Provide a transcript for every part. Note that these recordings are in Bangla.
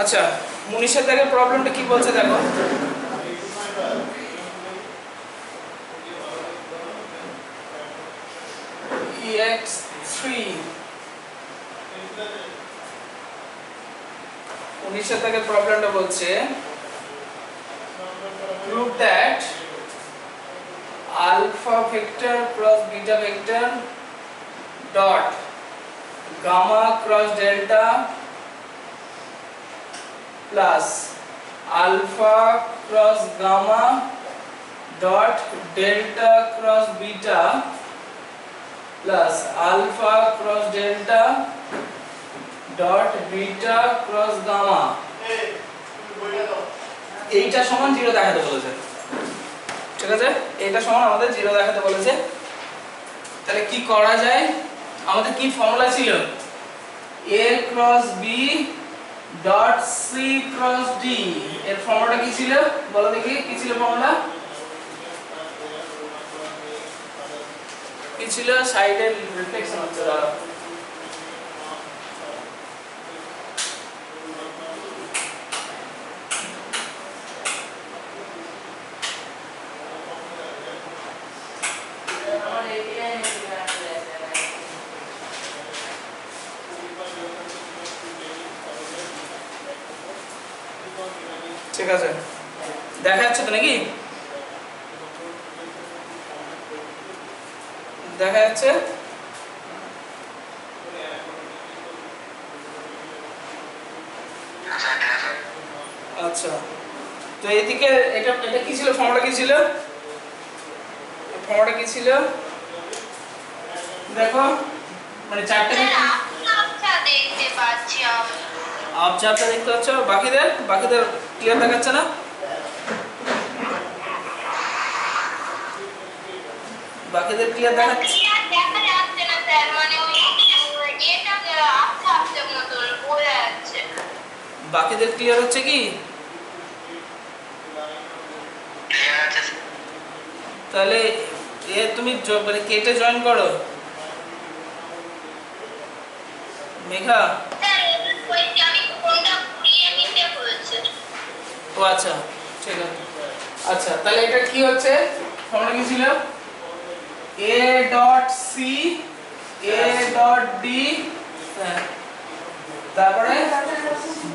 আচ্ছা, মনীষের দাগের প্রবলেমটা কি বলছে দেখো। ex3 মনীষের দাগের প্রবলেমটা বলছে prove that alpha vector plus beta vector dot gamma cross delta plus alpha cross gamma dot delta cross beta plus alpha cross delta dot beta cross gamma এইটা সমান 0 দেখাতে বলেছে। ঠিক আছে, এটা সমান আমাদের 0 দেখাতে বলেছে। তাহলে কি করা যায়? আমাদের কি ফর্মুলা ছিল? a cross b dot c cross d এর ফর্মুলাটা কি ছিল বলো দেখি, কি ছিল ফর্মুলা? কি ছিল? সাইডের রিফ্লেকশন হচ্ছে দাঁড়া। ঠিক আছে, দেখা যাচ্ছে তো নাকি? দেখা যাচ্ছে? আচ্ছা, তো এদিকে এটা এটা কি ছিল? ফর্মুলা কি ছিল? ফর্মুলা কি ছিল দেখো, মানে চারটে আচ্ছা দেখতে পাচ্ছি আমি। আবজারটা দেখতে পাচ্ছ? বাকিদের ক্লিয়ার দেখাচ্ছে না? বাকিদের ক্লিয়ার দেখাচ্ছে? ক্লিয়ার দেখা যাচ্ছে না স্যার, মানে ওই এটা আচ্ছা আচ্ছা মতন বোঝা যাচ্ছে। বাকিদের ক্লিয়ার হচ্ছে কি? তাহলে তুমি মানে কেটে জয়েন করো মেঘা। স্যার ওই আমি কোনটা ঘুরিয়ে নিতে বলছে। ও আচ্ছা, ঠিক আছে। আচ্ছা, তাহলে এটা কি হচ্ছে? ফর্মুলা কি ছিল? a dot c a dot d তারপরে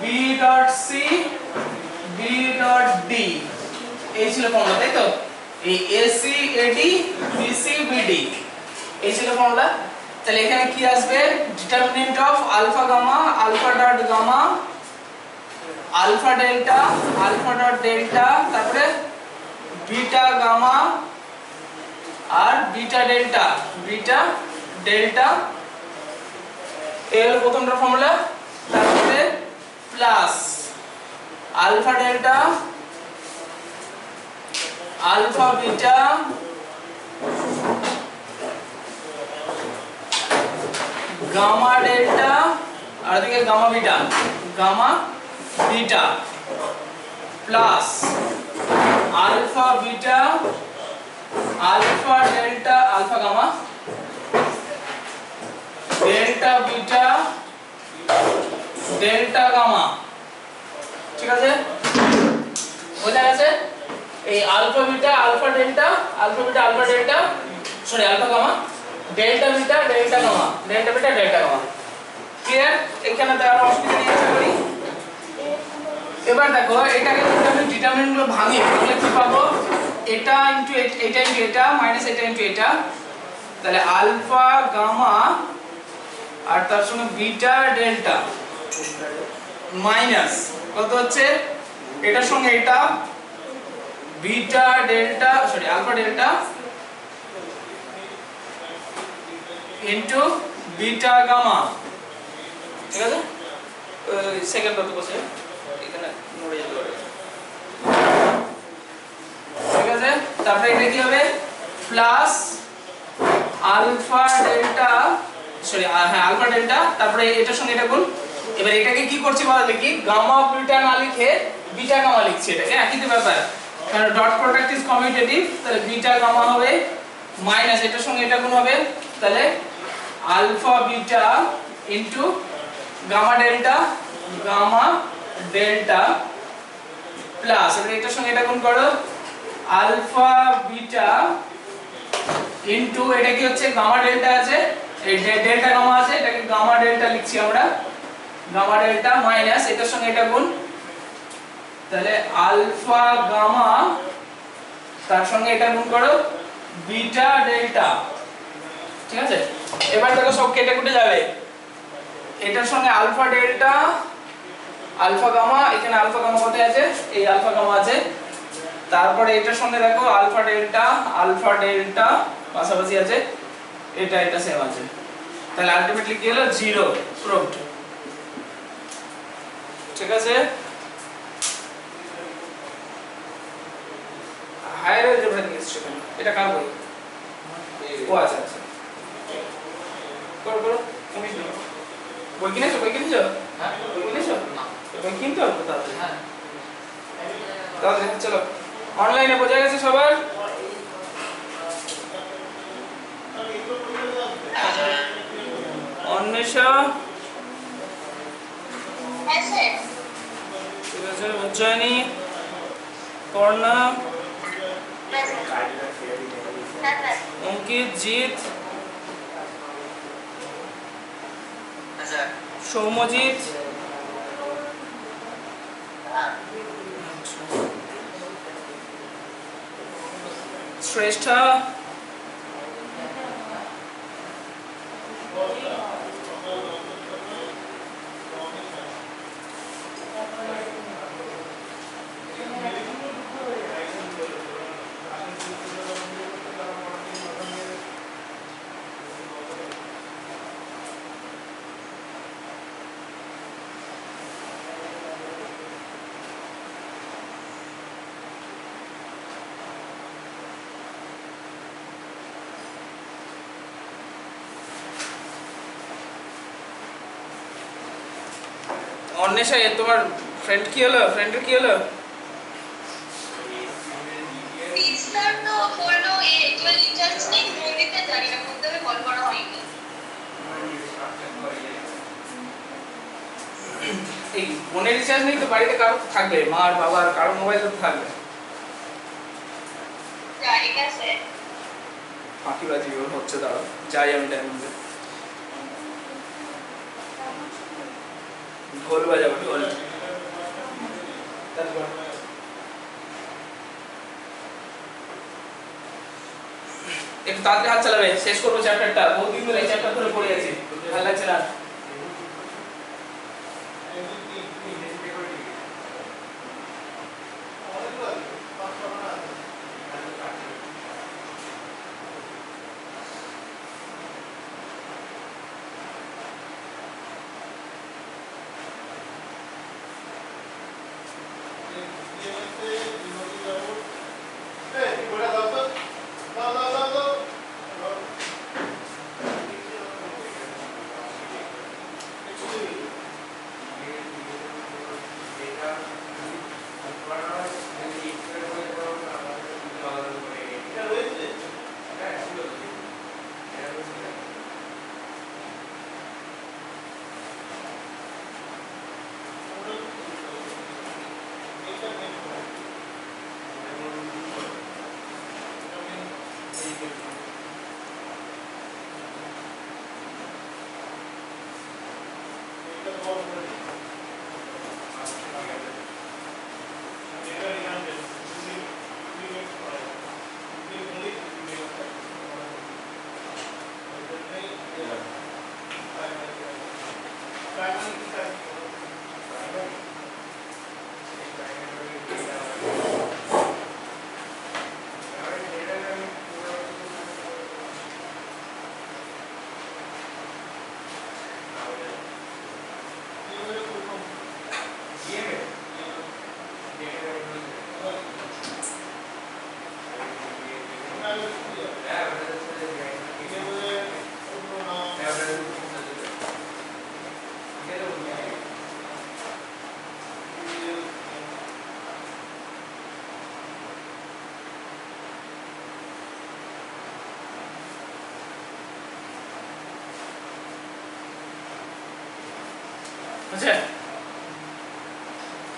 b dot c b dot d এই ছিল ফর্মুলা, তাই তো? এই ac ad bc bd এই ছিল ফর্মুলা। তাহলে এখানে কি আসবে? Determinant of alpha gamma, alpha dot gamma, alpha delta, alpha dot delta, তারপরে বিটা গামা আর বিটা ডেল্টা, বিটা ডেল্টা এই হলো প্রথমটার ফর্মুলা। তারপরে plus alpha delta, alpha beta, gamma delta আর এদিকে gamma beta, gamma beta plus alpha beta, alpha delta, alpha gamma, delta beta, delta gamma. ঠিক আছে, বোঝা গেছে? এই alpha beta, alpha delta, alpha beta, alpha delta, sorry alpha gamma, delta beta, delta gamma, delta beta, delta gamma. Clear? এখানে তো আর অসুবিধা নেই আশা করি। এবার দেখো এটাকে যদি আমি ডিটারমিনেন্ট গুলো ভাঙি তাহলে কি পাবো? এটা ইনটু এটা ইনটু এটা মাইনাস এটা ইনটু এটা, তাহলে আলফা গামা আর তার সঙ্গে বিটা ডেল্টা মাইনাস কত হচ্ছে? এটার সঙ্গে এটা beta delta, sorry alpha delta into beta gamma. ঠিক আছে, সেকেন্ড কত বসে এখানে নড়ে যেতে পারে। ঠিক আছে, তারপরে এটা কি হবে? প্লাস আলফা ডেল্টা, সরি হ্যাঁ আলফা ডেল্টা, তারপরে এটার সঙ্গে এটা গুণ। এবার এটাকে কি করছি বলা দেখি, গামা বিটা না লিখে বিটা গামা লিখছি। এটাকে একই তো ব্যাপার, কারণ ডট প্রোডাক্ট ইজ কমিউটেটিভ। তাহলে বিটা গামা হবে মাইনাস এটার সঙ্গে এটা গুণ হবে, তাহলে alpha beta into gamma delta, gamma delta plus এটার সঙ্গে এটা গুণ করো আলফা বিটা ইনটু এটা কি হচ্ছে গামা ডেল্টা আছে, এই ডেল্টা গামা আছে, এটাকে গামা ডেল্টা লিখছি আমরা, গামা ডেল্টা মাইনাস এটার সঙ্গে এটা গুণ, তাহলে আলফা গামা তার সঙ্গে এটা গুণ করো বিটা ডেল্টা। ঠিক আছে, এবার দেখো সব কেটে কুটে যাবে, এটার সঙ্গে আলফা ডেল্টা আলফা গামা, এখানে আলফা গামা কত আছে, এই আলফা গামা আছে, তারপরে এটার সঙ্গে দেখো আলফা ডেল্টা পাশাপাশি আছে, এটা সেম আছে, তাহলে আলটিমেটলি কি হলো 0 প্রুভড। ঠিক আছে, হায়ার অ্যালজেব্রা নিয়ে এসেছে কেন, এটা কার বই? ও আচ্ছা আচ্ছা, করো তুমি বই কিনেছো? হ্যাঁ বই কিনেছো? না বই কিনতে হবে তাড়াতাড়ি। হ্যাঁ তাড়াতাড়ি চলো, অনলাইনে বোঝা গেছে সবার? অন্বেষা ঠিক আছে, উজ্জয়িনী, পর্ণা, অঙ্কিত, জিৎ, সৌম্যজিৎ, শ্রেষ্ঠা, অন্বেষা, তোমার ফ্রেন্ড কি হলো? ফ্রেন্ডের কি হলো? টিচার তো বললো এজুয়াল রিচার্জ নেই, ফোন দিতে জানি না, ফোন দেবে কল করা হয়নি। এই ফোনের রিচার্জ নেই তো বাড়িতে কারো থাকবে, মার বাবার কারো মোবাইল তো থাকবে। জানি গেছে ফাঁকিবাজি হচ্ছে, দাঁড়াও যাই আমি টাইম মধ্যে ঢোল বাজাবো, ঢোল। একটু তাড়াতাড়ি হাত চালাবে, শেষ করবো চ্যাপ্টারটা, বহুদিন ধরে এই চ্যাপ্টার ধরে পড়ে আছি, ভালো লাগছে না।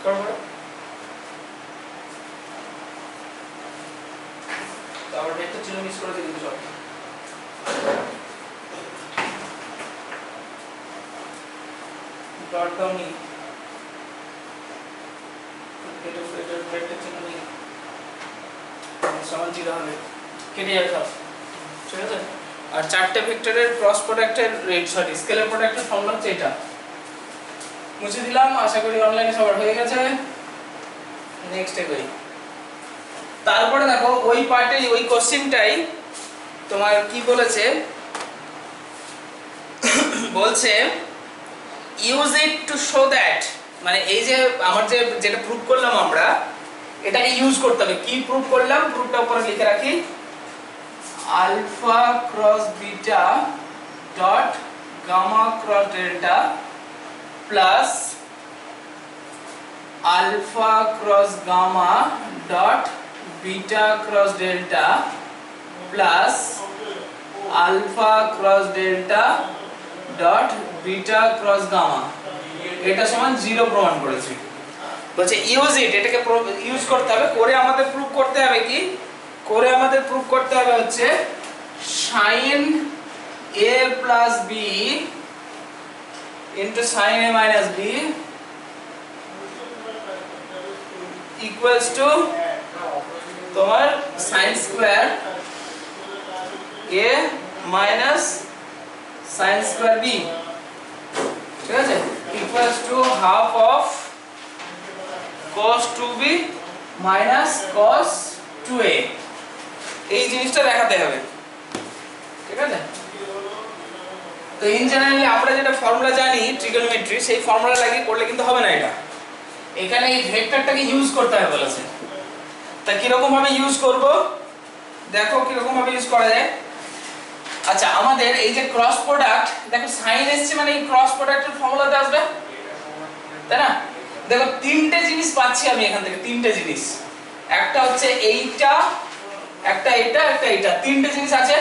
করো তারপর একটা চিহ্ন মিস করে দিই সব ডট দাও নি একটা চিহ্ন নেই সমান জিরো হবে কেটে যাবে সব ঠিক আছে আর চারটে ভেক্টরের ক্রস প্রোডাক্টের স্কেলার প্রোডাক্টের ফর্মুলা হচ্ছে এটা মুছে দিলাম আশা করি অনলাইনে সবার হয়ে গেছে নেক্সট এ করি তারপরে দেখো ওই পার্টে ওই কোশ্চেনটাই তোমার কি বলেছে বলছে use it to show that মানে এই যে আমার যেটা প্রুফ করলাম আমরা এটাকে ইউজ করতে হবে কি প্রুফ করলাম প্রুফটা উপরে লিখে রাখি alpha cross beta dot gamma cross delta plus alpha cross gamma dot beta cross delta plus alpha cross delta dot beta cross gamma এটা সমান 0 প্রমাণ করেছি বলছে ইউজ ইট এটাকে ইউজ করতে হবে করে আমাদের প্রুফ করতে হবে কি করে আমাদের প্রুফ করতে হবে হচ্ছে sin a plus b into sin a minus b equals to তোমার sin square a minus sin square b ঠিক আছে equals to half of cos 2b minus cos 2a এই জিনিসটা দেখাতে হবে ঠিক আছে তো ইন জেনারেলি আমরা যেটা ফর্মুলা জানি ট্রিগোনোমেট্রি সেই ফর্মুলা লাগিয়ে করলে কিন্তু হবে না এটা এখানে এই ভেক্টরটাকে ইউজ করতে হবে বলেছে তা কি রকম ভাবে ইউজ করব দেখো কি রকম ভাবে ইউজ করা যায় আচ্ছা আমাদের এই যে ক্রস প্রোডাক্ট দেখো সাইন এসছে মানে এই ক্রস প্রোডাক্টের ফর্মুলাতে আসবে তাই না দেখো তিনটে জিনিস পাচ্ছি আমি এখান থেকে তিনটে জিনিস একটা হচ্ছে এইটা একটা এটা একটা এটা তিনটে জিনিস আছে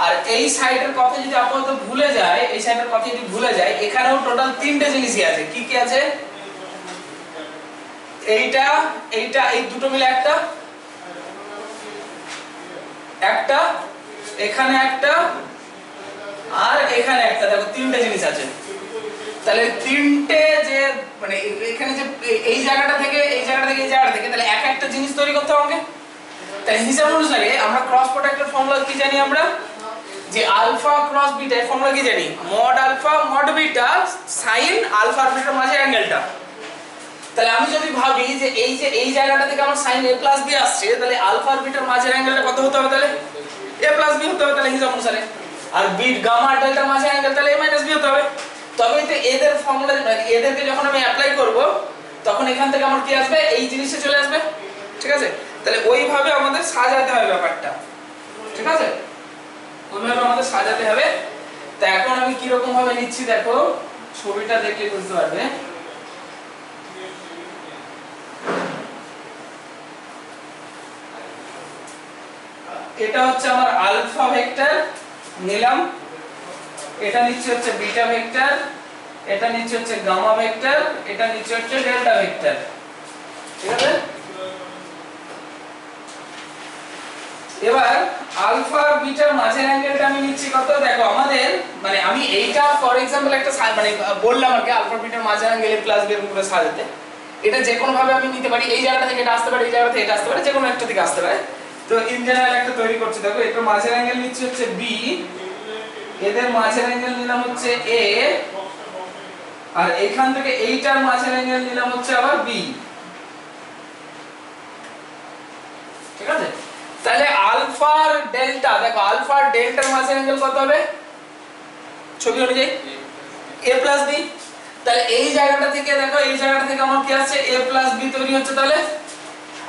আর এই সাইডের কথা যদি আপাতত ভুলে যায় এই সাইডের কথা যদি ভুলে যায় এখানেও টোটাল তিনটে জিনিসই আছে কি কি আছে এইটা এইটা এই দুটো মিলে একটা একটা এখানে একটা আর এখানে একটা দেখো তিনটে জিনিস আছে তাহলে তিনটে যে মানে এখানে যে এই জায়গাটা থেকে এই জায়গাটা থেকে এই জায়গাটা থেকে তাহলে এক একটা জিনিস তৈরি করতে হবে আমাকে তাই হিসাব অনুসারে আমরা ক্রস প্রোডাক্টের ফর্মুলা কি জানি আমরা যে আলফা ক্রস বিটা এর ফর্মুলা কি জানি mod alpha mod beta sin alpha আর বিটার মাঝে অ্যাঙ্গেলটা তাহলে আমি যদি ভাবি যে এই জায়গাটা থেকে আমার sin a প্লাস b আসছে তাহলে আলফা আর বিটার মাঝের অ্যাঙ্গেলটা কত হতে হবে তাহলে a প্লাস b হতে হবে তাহলে হিসাব অনুসারে আর বিট গামা আর ডেল্টার মাঝের অ্যাঙ্গেল তাহলে a মাইনাস b হতে হবে তবেই তো এদের ফর্মুলা এদেরকে যখন আমি অ্যাপ্লাই করব তখন এখান থেকে আমার কি আসবে এই জিনিসটা চলে আসবে ঠিক আছে তাহলে ওইভাবে আমাদের সাজাতে হবে ব্যাপারটা ঠিক আছে ওইভাবে আমাদের সাজাতে হবে তো এখন আমি কি রকম ভাবে নিচ্ছি দেখো ছবিটা দেখলে বুঝতে পারবে এটা হচ্ছে আমার আলফা ভেক্টর নিলাম এটা নিচে হচ্ছে বিটা ভেক্টর এটা নিচে হচ্ছে গামা ভেক্টর এটা নিচে হচ্ছে ডেল্টা ভেক্টর ঠিক আছে এবার আলফা আর বিটার মাঝের অ্যাঙ্গেলটা আমি নিচ্ছি কত দেখো আমাদের মানে আমি এইটা ফর एग्जांपल একটা মানে বললাম আগে আলফা বিটার মাঝের অ্যাঙ্গেল প্লাস বি এরকম করে সাজাতে এটা যে কোনো ভাবে আমি নিতে পারি এই জায়গাটা থেকে এটা আসতে পারে এই জায়গা থেকে এটা আসতে পারে যে কোনো একটা থেকে আসতে পারে তো ইন জেনারেল একটা তৈরি করছি দেখো এটার মাঝের অ্যাঙ্গেল নিচ্ছি হচ্ছে বি এদের মাঝের অ্যাঙ্গেল নিলাম হচ্ছে এ আর এখান থেকে এইটার মাঝের অ্যাঙ্গেল নিলাম হচ্ছে আবার বি ঠিক আছে তাহলে আলফা আর ডেল্টা দেখো আলফা আর ডেল্টার মাঝের অ্যাঙ্গেল কত হবে ছবি অনুযায়ী a প্লাস b তাহলে এই জায়গাটা থেকে দেখো এই জায়গাটা থেকে আমার কি আসছে a প্লাস b তৈরি হচ্ছে তাহলে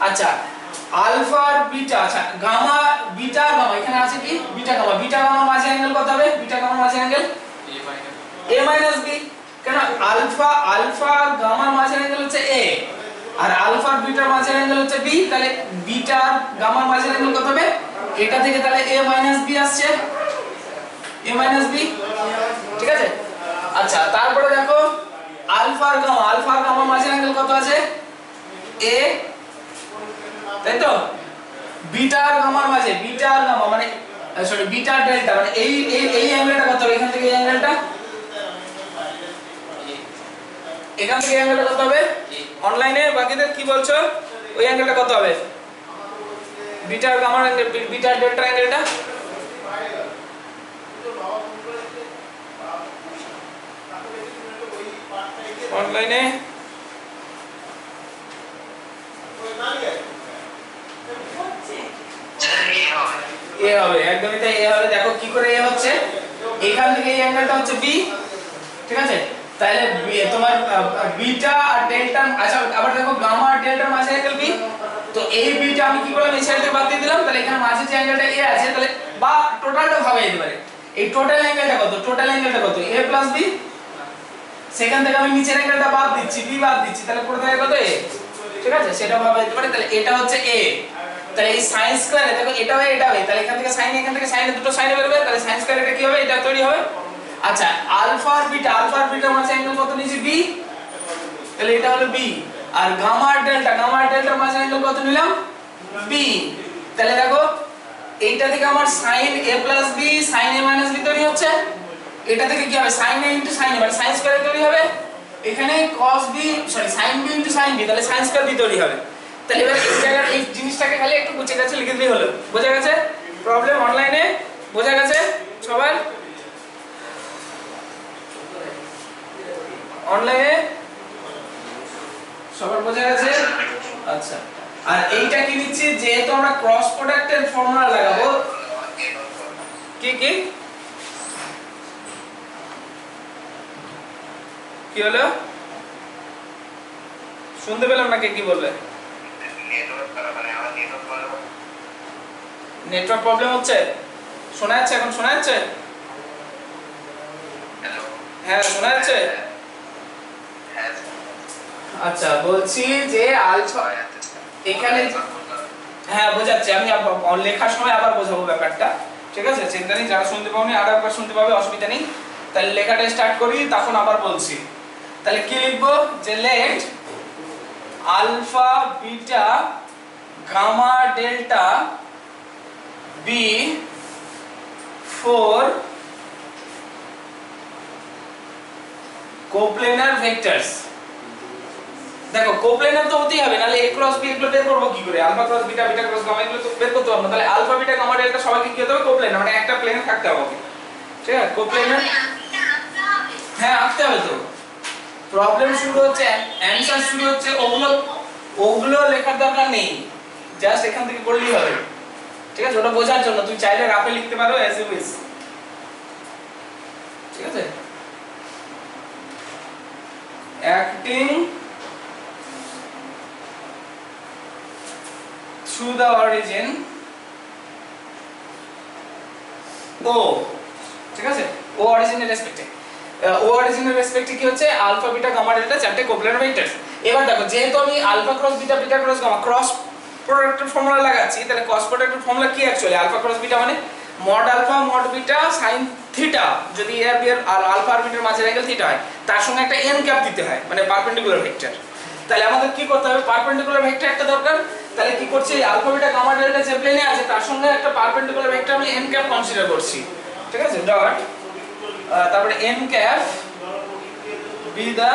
আচ্ছা আলফা আর বিটা আচ্ছা গামা বিটা গামা এখানে আছে কি বিটা গামা মাঝের অ্যাঙ্গেল কত হবে বিটা গামার মাঝের অ্যাঙ্গেল a মাইনাস b কেন আলফা আর গামার মাঝের অ্যাঙ্গেল হচ্ছে a আর আলফা আর বিটার মাঝের অ্যাঙ্গেল হচ্ছে b তাহলে বিটা আর গামার মাঝের অ্যাঙ্গেল কত হবে এটা থেকে তাহলে a মাইনাস b আসছে a মাইনাস b ঠিক আছে আচ্ছা তারপরে দেখো আলফা আলফা আর গামা মাঝের অ্যাঙ্গেল কত আছে এ, তাই তো? বিটা আর গামার মাঝে, বিটা আর গামা মানে সরি বিটা আর ডেল্টা মানে এই অ্যাঙ্গেলটা কত হবে? এখান থেকে এই অ্যাঙ্গেলটা, এখান থেকে অ্যাঙ্গেলটা কত হবে? অনলাইনে বাকিদের কি বলছো? ওই অ্যাঙ্গেলটা কত হবে? বিটা আর গামার অ্যাঙ্গেল, বিটা আর ডেল্টা অ্যাঙ্গেলটা অনলাইনে এ হবে, একদমই তাই, এ হবে। দেখো কি করে এ হচ্ছে, এখান থেকে এই অ্যাঙ্গেলটা হচ্ছে বি, ঠিক আছে? তাহলে তোমার বিটা আর ডেল্টা, আচ্ছা আবার দেখো গামা আর ডেল্টার মাঝে অ্যাঙ্গেল বি, তো এই বিটা আমি কি করলাম এই সাইড থেকে বাদ দিয়ে দিলাম, তাহলে এখানে মাঝে যে অ্যাঙ্গেলটা এ আছে, তাহলে বা টোটালটা ভাবে যেতে পারে। এই টোটাল অ্যাঙ্গেলটা কত? টোটাল অ্যাঙ্গেলটা কত? a প্লাস b, সেখান থেকে আমি নিচের অ্যাঙ্গেলটা বাদ দিচ্ছি, b বাদ দিচ্ছি, তাহলে পুরো থাকে কত? a, ঠিক আছে? সেটা ভাবে যেতে পারে। তাহলে এটা হচ্ছে a, তাহলে এই sin স্কয়ারে দেখো এটা হয় এটা হয়, তাহলে এখান থেকে sin, এখান থেকে sin, দুটো sin বের হবে, তাহলে sin স্কয়ার এটা কি হবে? এটা তৈরি হবে। আচ্ছা আলফা আর বিটার মাঝে অ্যাঙ্গেল কত নিয়েছি? b, তাহলে এটা হলো b। আর গামা আর ডেল্টার মাঝে অ্যাঙ্গেল কত নিলাম? b। তাহলে দেখো এইটা থেকে আমার sin a + b sin a - b তৈরি হচ্ছে, এটা থেকে কি হবে? sin a * sin a মানে sin স্কয়ার তৈরি হবে, এখানে cos b sorry sin b * sin b, তাহলে sin স্কয়ার b তৈরি হবে। তাহলে এবার এই জায়গার এই জিনিসটাকে খালি একটু গুছিয়ে গেছে লিখে দিলেই হলো। বোঝা গেছে? প্রবলেম অনলাইনে বোঝা গেছে সবার? অনলাইনে সবার বোঝা গেছে? আচ্ছা, আর এইটা কি নিচ্ছি, যেহেতু আমরা ক্রস প্রোডাক্টের ফর্মুলা লাগাবো, কি কি কি হলো? শুনতে পেলাম না, কে কি বলবে? নেটওয়ার্ক প্রবলেম হচ্ছে? শোনা যাচ্ছে এখন? শোনা যাচ্ছে? হ্যাঁ শোনা যাচ্ছে। আচ্ছা বলছি যে আলফা এখানে, হ্যাঁ বোঝাচ্ছি আমি, লেখার সময় আবার বোঝাবো ব্যাপারটা, ঠিক আছে? চিন্তা নেই, যারা শুনতে পাওনি আর একবার শুনতে পাবে, অসুবিধা নেই। তাহলে লেখাটা স্টার্ট করি, তখন আবার বলছি। তাহলে কি লিখবো? যে let alpha beta gamma delta be four coplanar vectors. দেখো কোপ্লেনার তো হতেই হবে, নাহলে a ক্রস b এগুলো বের করব কি করে? Alpha cross beta, beta cross gamma এগুলো তো বের করতে পারবো না। তাহলে আলফা বিটা গামা ডেল্টা সবাইকে কি হতে হবে? কোপ্লেনার, মানে একটা প্লেনে থাকতে হবে, ঠিক আছে? কোপ্লেনার হ্যাঁ আঁকতে হবে তো। প্রবলেম শুরু হচ্ছে, অ্যানসার শুরু হচ্ছে, ওগুলো লেখার দরকার নেই, জাস্ট এখান থেকে পড়লেই হবে, ঠিক আছে? ওটা বোঝার জন্য তুই চাইলে রাফে লিখতে পারো অ্যাজ ইউ উইশ, ঠিক আছে? Acting through the origin O, ঠিক আছে? O অরিজিনের রেসপেক্টে, O অরিজিনের রেসপেক্টে কি হচ্ছে? আলফা বিটা গামা ডেল্টা চারটে কোপ্লেনার ভেক্টরস। এবার দেখো যেহেতু আমি alpha cross beta, beta cross gamma cross প্রোডাক্টের ফর্মুলা লাগাচ্ছি, তাহলে ক্রস প্রোডাক্টের ফর্মুলা কি অ্যাকচুয়ালি? আলফা ক্রস বিটা মানে mod alpha mod beta sin theta, যদি এর আলফা আর বিটার মাঝের অ্যাঙ্গেল থিটা হয়, তার সঙ্গে একটা n ক্যাপ দিতে হয়, মানে পারপেন্ডিকুলার ভেক্টর। তাহলে আমাদের কি করতে হবে? পারপেন্ডিকুলার ভেক্টর একটা দরকার। তাহলে কি করছি? আলফা বিটা গামা ডেল্টা যে প্লেনে আছে তার সঙ্গে একটা পারপেন্ডিকুলার ভেক্টর আমি n ক্যাপ কনসিডার করছি, ঠিক আছে? ডট তারপরে n cap be the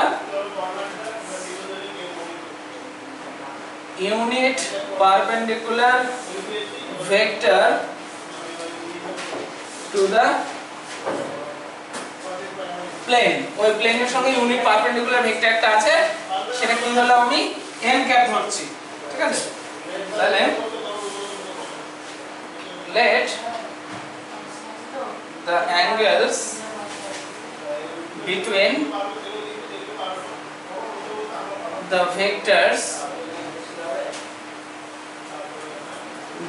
unit perpendicular vector to the plane. ওই প্লেনের সঙ্গে ইউনিট পারপেন্ডিকুলার ভেক্টর একটা আছে, সেটা কি হলো? আমি n ক্যাপ ধরছি, ঠিক আছে? তাহলে let the angles between the vectors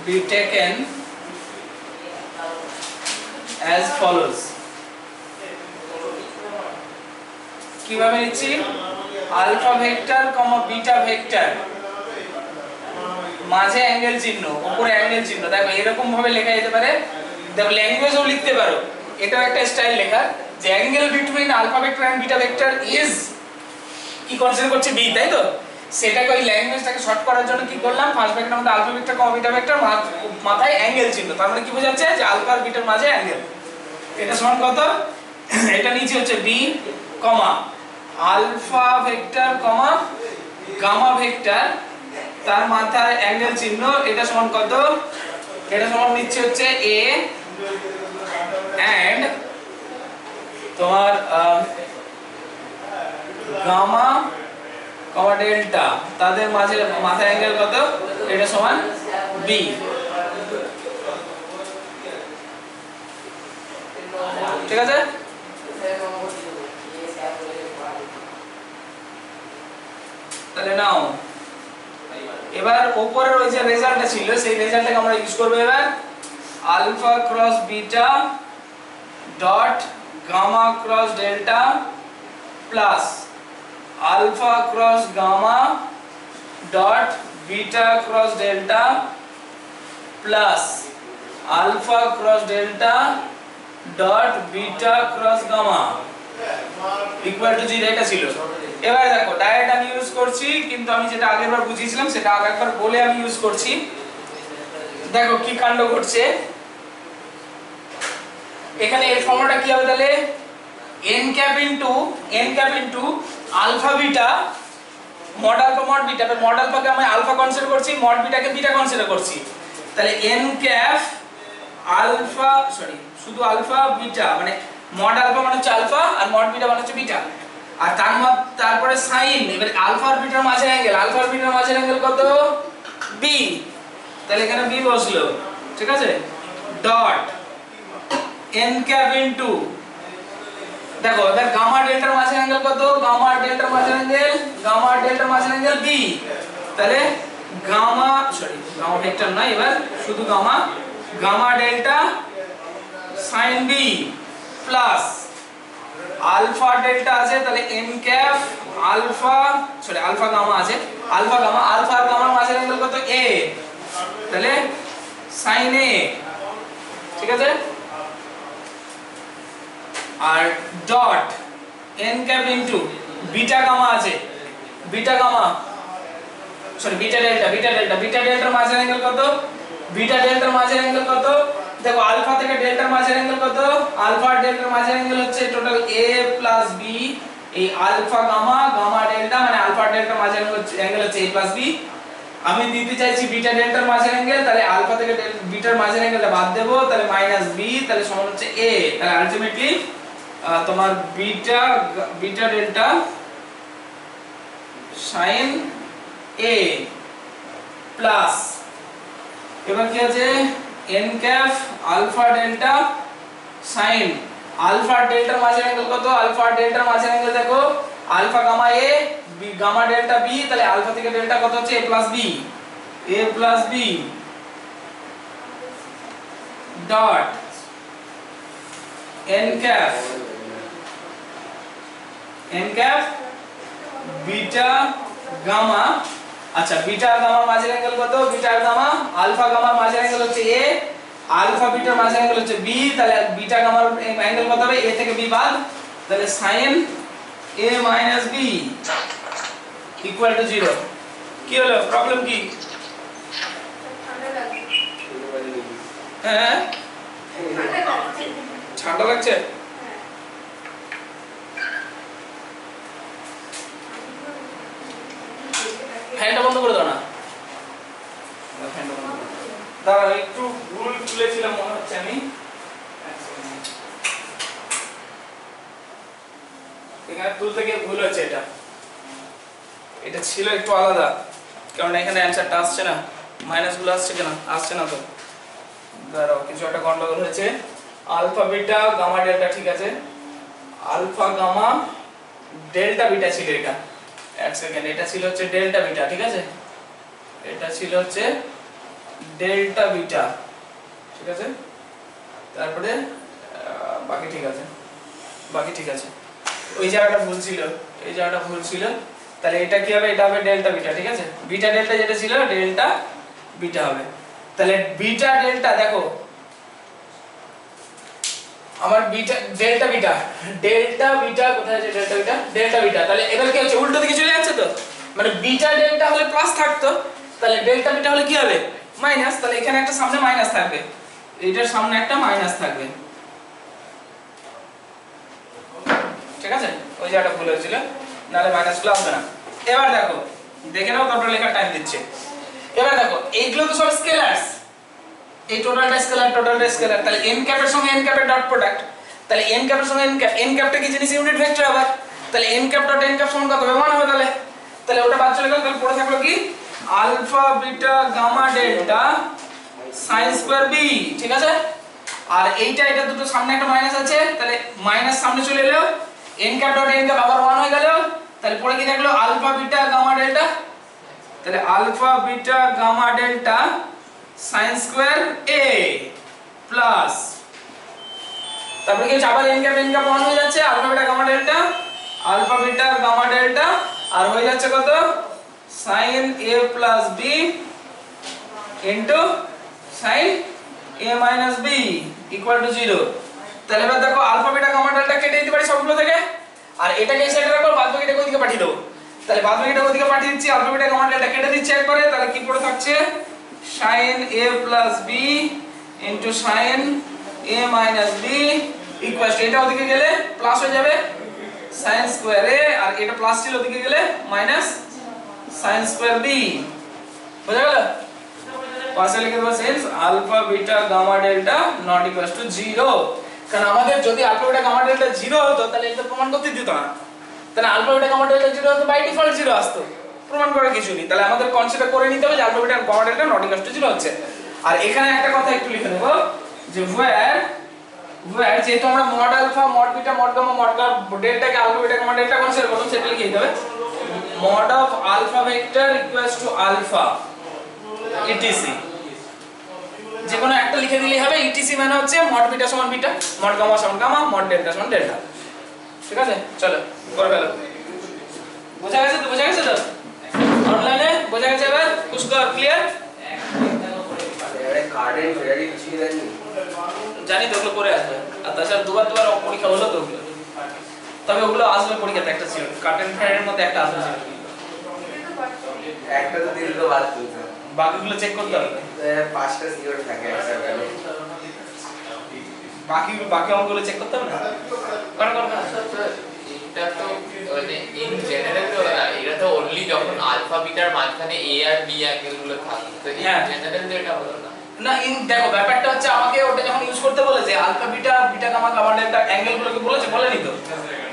be taken as follows. কিভাবে নিচ্ছি? Alpha vector comma beta vector মাঝে অ্যাঙ্গেল চিহ্ন, উপরে অ্যাঙ্গেল চিহ্ন। দেখো এরকম ভাবে লেখা যেতে পারে, দেখো ল্যাঙ্গুয়েজও লিখতে পারো, এটাও একটা স্টাইল লেখার, যে angle between alpha vector and beta vector is কি কনসিডার করছে বি, তাই তো? সেটাকে ওই ল্যাঙ্গুয়েজটাকে শর্ট করার জন্য কি করলাম, ফার্স্ট ব্র্যাকেটের মধ্যে alpha vector comma beta vector, মাথায় অ্যাঙ্গেল চিহ্ন, তার মানে কি বোঝাচ্ছে যে আলফা আর বিটার মাঝে অ্যাঙ্গেল। এটা সমান কত, এটা নিচে হচ্ছে B comma alpha vector comma gamma vector, তার মাথায় অ্যাঙ্গেল চিহ্ন, এটা সমান কত, এটা সমান নিচে হচ্ছে এ এন্ড তোমার গামা কমা ডেল্টা, তাদের মাঝে মাথায় অ্যাঙ্গেল কত, এটা সমান বি। ঠিক আছে, তাহলে নাও এবার উপরের ওই যে রেজাল্টটা ছিল সেই রেজাল্টটাকে আমরা ইউজ করব এবার, alpha cross beta dot gamma cross delta plus alpha cross gamma dot beta cross delta plus alpha cross delta dot beta cross gamma equal to 0, এটা ছিল। এবার দেখো ডাইরেক্ট আমি ইউজ করছি, কিন্তু আমি যেটা আগেরবার বুঝিয়েছিলাম সেটা আরেকবার বলে আমি ইউজ করছি। দেখো কি কাণ্ড ঘটছে এখানে, এর ফর্মুলাটা কি হবে তাহলে, n cap into alpha beta mod alpha mod beta, mod আলফাকে আমি আলফা কনসিডার করছি, মড বিটাকে বিটা কনসিডার করছি, তাহলে n ক্যাপ আলফা সরি শুধু আলফা বিটা, মানে মড আলফা মানে হচ্ছে আলফা আর মড বিটা মানে হচ্ছে বিটা, আর তারপরে সাইন, এবারে আলফা আর বিটার মাঝের অ্যাঙ্গেল, আলফা আর বিটার মাঝের অ্যাঙ্গেল কত, বি, তাহলে এখানে বি বসলো, ঠিক আছে, ডট n ক্যাপ ইনটু, দেখো এবার গামা ডেল্টার মাঝের অ্যাঙ্গেল কত, গামা ডেল্টার মাঝের অ্যাঙ্গেল বি, তাহলে গামা ভেক্টর না, এবার শুধু gamma delta sin b plus alpha delta আছে, তাহলে n ক্যাপ আলফা গামা আছে, আলফা আর গামার মাঝের অ্যাঙ্গেল কত, a, তাহলে sin a, ঠিক আছে, আর dot n cap into beta gamma আছে, বিটা ডেল্টার মাঝের অ্যাঙ্গেল কত, দেখো আলফা থেকে ডেল্টার মাঝের অ্যাঙ্গেল কত, আলফা আর ডেল্টার মাঝের অ্যাঙ্গেল হচ্ছে টোটাল a প্লাস b, এই আলফা গামা ডেল্টা মানে আলফা আর ডেল্টার মাঝের অ্যাঙ্গেল হচ্ছে a প্লাস b, আমি দিতে চাইছি বিটা ডেল্টার মাঝের অ্যাঙ্গেল, তাহলে আলফা থেকে বিটার মাঝের অ্যাঙ্গেলটা বাদ দেব, তাহলে মাইনাস b, তাহলে সমান হচ্ছে a, তাহলে আলটিমেটলি তোমার beta delta sin a plus এবার কি আছে n cap alpha delta sin alpha ডেল্টার মাঝের অ্যাঙ্গেল কত, আলফা ডেল্টার মাঝের অ্যাঙ্গেল দেখো alpha gamma a gamma delta b, তাহলে আলফা থেকে ডেল্টা কত হচ্ছে a plus b dot n cap beta gamma, আচ্ছা বিটা আর গামার মাঝের অ্যাঙ্গেল কত, বিটা আর গামা আলফা গামার মাঝের অ্যাঙ্গেল হচ্ছে a, আলফা বিটার মাঝের অ্যাঙ্গেল হচ্ছে b, তাহলে বিটা গামার অ্যাঙ্গেল কত হবে, a থেকে b বাদ, তাহলে sin a minus b equal to 0। কি হলো, প্রবলেম কি, হ্যাঁ ঠান্ডা লাগছে, ফ্যানটা বন্ধ করে দাও না, দাঁড়াও একটু ভুল তুলেছিলাম মনে হচ্ছে আমি, এখানে তুলতে গিয়ে ভুল হচ্ছে, এটা ছিল একটু আলাদা, কারণ এখানে অ্যানসারটা আসছে না, মাইনাস গুলো আসছে কেন, আসছে না তো, দাঁড়াও কিছু একটা গন্ডগোল হয়েছে, আলফা বিটা গামা ডেল্টা, ঠিক আছে, আলফা গামা ডেল্টা বিটা ছিল এটা, এক সেকেন্ড, এটা ছিল হচ্ছে ডেল্টা বিটা, ঠিক আছে, এটা ছিল হচ্ছে ডেল্টা বিটা, ঠিক আছে, তারপরে বাকি ঠিক আছে, ওই জায়গাটা ভুল ছিল, এই জায়গাটা ভুল ছিল, তাহলে এটা কি হবে, এটা হবে ডেল্টা বিটা, ঠিক আছে, বিটা ডেল্টা যেটা ছিল ডেল্টা বিটা হবে, তাহলে বিটা ডেল্টা দেখো আমার বিটা ডেল্টা বিটা কোথায় আছে ডেল্টা বিটা তাহলে এবার কি হচ্ছে উল্টো দিকে চলে যাচ্ছে তো মানে বিটা ডেল্টা হলে প্লাস থাকতো তাহলে ডেল্টা বিটা হলে কি হবে মাইনাস তাহলে এখানে একটা সামনে মাইনাস থাকবে এটার সামনে একটা মাইনাস থাকবে ঠিক আছে ওই জায়গাটা ভুল হয়েছিল নালে মাইনাস গুলো আসবে না এবার দেখো দেখে নাও তারপর লেখার টাইম দিচ্ছে এবার দেখো এইগুলো তো সব স্কেলারস এই টোটালটা স্কেলার তাহলে n ক্যাপের সঙ্গে n ক্যাপের ডট প্রোডাক্ট তাহলে n ক্যাপের সঙ্গে n ক্যাপটা কি জিনিস ইউনিট ভেক্টর আবার তাহলে n cap dot n cap সমান কত হবে 1 হবে তাহলে ওটা বাদ চলে গেল তাহলে পড়ে থাকলো কি alpha beta gamma delta sin square b ঠিক আছে আর এটা দুটো সামনে একটা মাইনাস আছে তাহলে মাইনাস সামনে চলে এলো n cap dot n cap আবার 1 হয়ে গেল তাহলে পড়ে কি থাকলো আলফা বিটা গামা ডেল্টা তাহলে alpha beta gamma delta sin square a plus তারপরে কি আবার n ক্যাপ 1 হয়ে যাচ্ছে আলফা বিটা গামা ডেল্টা আর হয়ে যাচ্ছে কত sin a plus b into sin a minus b equal to 0 তাহলে এবার দেখো আলফা বিটা গামা ডেল্টা কেটে দিতে পারি সবগুলো থেকে আর এটাকে এই সাইডে রাখো বাদ বাকিটাকে ওইদিকে পাঠিয়ে দেব তাহলে বাদ বাকিটাকে ওইদিকে পাঠিয়ে দিচ্ছি আলফা বিটা গামা ডেল্টা কেটে দিচ্ছি একবারে তাহলে কি পড়ে থাকছে sin a plus b into sin a minus b equals to এটা ওদিকে গেলে প্লাস হয়ে যাবে sin স্কয়ার a আর এটা প্লাস ছিল ওদিকে গেলে মাইনাস sin স্কয়ার b বুঝা গেল পাশে লিখে দেব since alpha beta gamma delta not equals to 0 কারণ আমাদের যদি আলফা বিটা গামা ডেল্টা 0 হতো তাহলে এটা প্রমাণ করতে দিত না তাহলে আলফা বিটা গামা ডেল্টা 0 হতো বাই ডিফল্ট 0 আসতো প্রমাণ করার কিছু নেই তাহলে আমাদের কনসিডার করে নিতে হবে যে alpha beta gamma delta not equals to 0 হচ্ছে আর এখানে একটা কথা একটু লিখে দেব যে where যেহেতু আমরা mod alpha mod beta mod gamma mod ডেল্টাকে alpha beta gamma delta consider করলাম সেটা লিখে দিতে হবে mod of alpha vector equals to alpha etc যে কোনো একটা লিখে দিলেই হবে etc মানে হচ্ছে mod বিটা সমান বিটা mod গামা সমান গামা mod ডেল্টা সমান ডেল্টা ঠিক আছে চলো করে ফেলো বোঝা গেছে তো অনলাইনে বোঝা গেছে এবার পুষ্কর ক্লিয়ার আরে কার্ডের ফেরারি কিছু জানি জানি তো ওগুলো করে আসবে আর তাছাড়া দুবার পরীক্ষা হলো তো ওগুলো তবে ওগুলো আসবে পরীক্ষাতে একটা ছিল কার্টেন ফ্যানের মধ্যে একটা আসবে একটা তো দিল তো বাদ দিতে বাকিগুলো চেক করতে হবে পাঁচটা সিওর থাকে একটা ভ্যালু বাকি অঙ্কগুলো চেক করতে হবে না কোন এটা তো মানে ইন জেনারেল তো এটা তো অনলি যখন আলফা বিটার মাঝখানে এ আর বি অ্যাঙ্গেল গুলো থাকে তো ইন জেনারেল এটা হলো না না দেখো ব্যাপারটা হচ্ছে আমাকে ওটা যখন ইউজ করতে বলেছে alpha beta gamma gamma delta অ্যাঙ্গেলগুলোকে বলেনি তো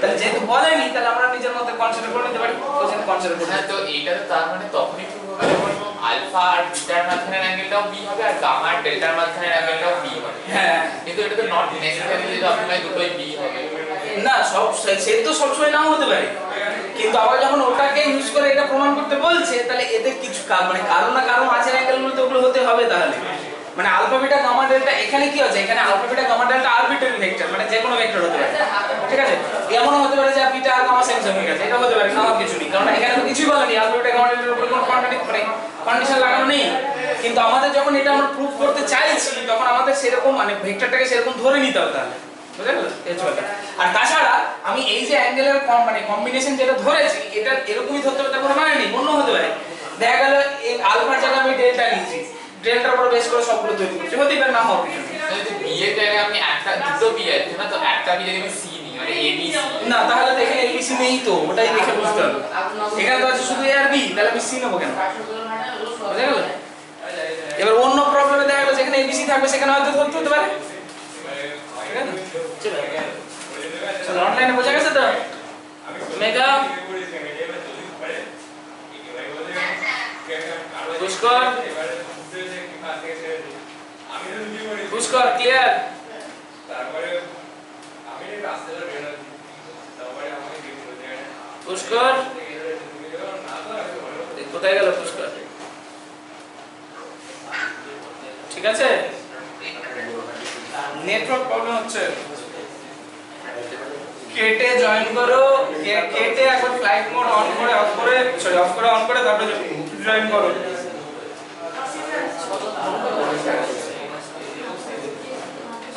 তাহলে যেহেতু বলেনি তাহলে আমরা নিজের মধ্যে কনসিডার করে নিতে পারি ওখানে কনসিডার করে হ্যাঁ তো এটা তো তার মানে তখনই প্রুভ হবে যখন আলফা আর বিটার মাঝখানে অ্যাঙ্গেলটাও বি হবে আর গামা আর ডেল্টার মাঝখানে অ্যাঙ্গেলটাও বি হবে হ্যাঁ কিন্তু এটা তো নট নেসেসারি যে আপনার দুটোই বি হবে না সে তো সবসময় নাও হতে পারে কিন্তু আবার যখন ওটাকে ইউজ করে এটা প্রমাণ করতে বলছে তাহলে এদের কিছু মানে কারণ না কারণ আছে অ্যাঙ্গেলগুলো তো ওগুলো হতে হবে তাহলে মানে আলফা বিটা গামা ডেল্টা এখানে কি আছে এখানে alpha beta gamma delta arbitrary vector মানে যে কোনো ভেক্টর হতে পারে ঠিক আছে এমনও হতে পারে যে বিটা আর গামা সেম হয়ে গেছে এটা হতে পারে খারাপ কিছু নেই কারণ এখানে তো কিছুই বলেনি আলফা বিটা গামা ডেল্টার উপর কোনো কন্ডিশন লাগানো নেই কিন্তু আমাদের যখন এটা আমরা প্রুফ করতে চাইছি তখন আমাদের সেরকম মানে ভেক্টরটাকে সেরকম ধরে নিতে হবে তাহলে বুঝা গেল এই চলটা আর তাছাড়া আমি এই যে অ্যাঙ্গেলের মানে কম্বিনেশন যেটা ধরেছি এটা এরকমই ধরতে হবে তার কোনো মানে নেই অন্য হতে পারে দেখা গেল এই আলফার জায়গায় আমি ডেল্টা নিয়েছি ডেল্টার উপর বেস করে সবগুলো তৈরি করছি হতে পারে না হওয়ার কিছু যদি বি এর জায়গায় আমি একটা দুটো বি আছে না তো একটা বি যদি আমি সি নিই মানে এ বি সি না তাহলে তো এখানে এবিসি নেই তো ওটাই দেখে বুঝতে হবে এখানে তো আছে শুধু এ আর বি তাহলে আমি সি নেব কেন বুঝা গেল এবার অন্য প্রবলেমে দেখা গেল যেখানে এবিসি থাকবে সেখানে হয়তো ধরতে হতে পারে ঠিক আছে চলো অনলাইনে বোঝা গেছে তো মেগা পুষ্কর ক্লিয়ার পুষ্কর কোথায় গেল পুষ্কর ঠিক আছে নেটওয়ার্ক প্রবলেম হচ্ছে কেটে জয়েন করো কেটে একবার ফ্লাইট মোড অন করে অফ করে অন করে তারপরে জয়েন করো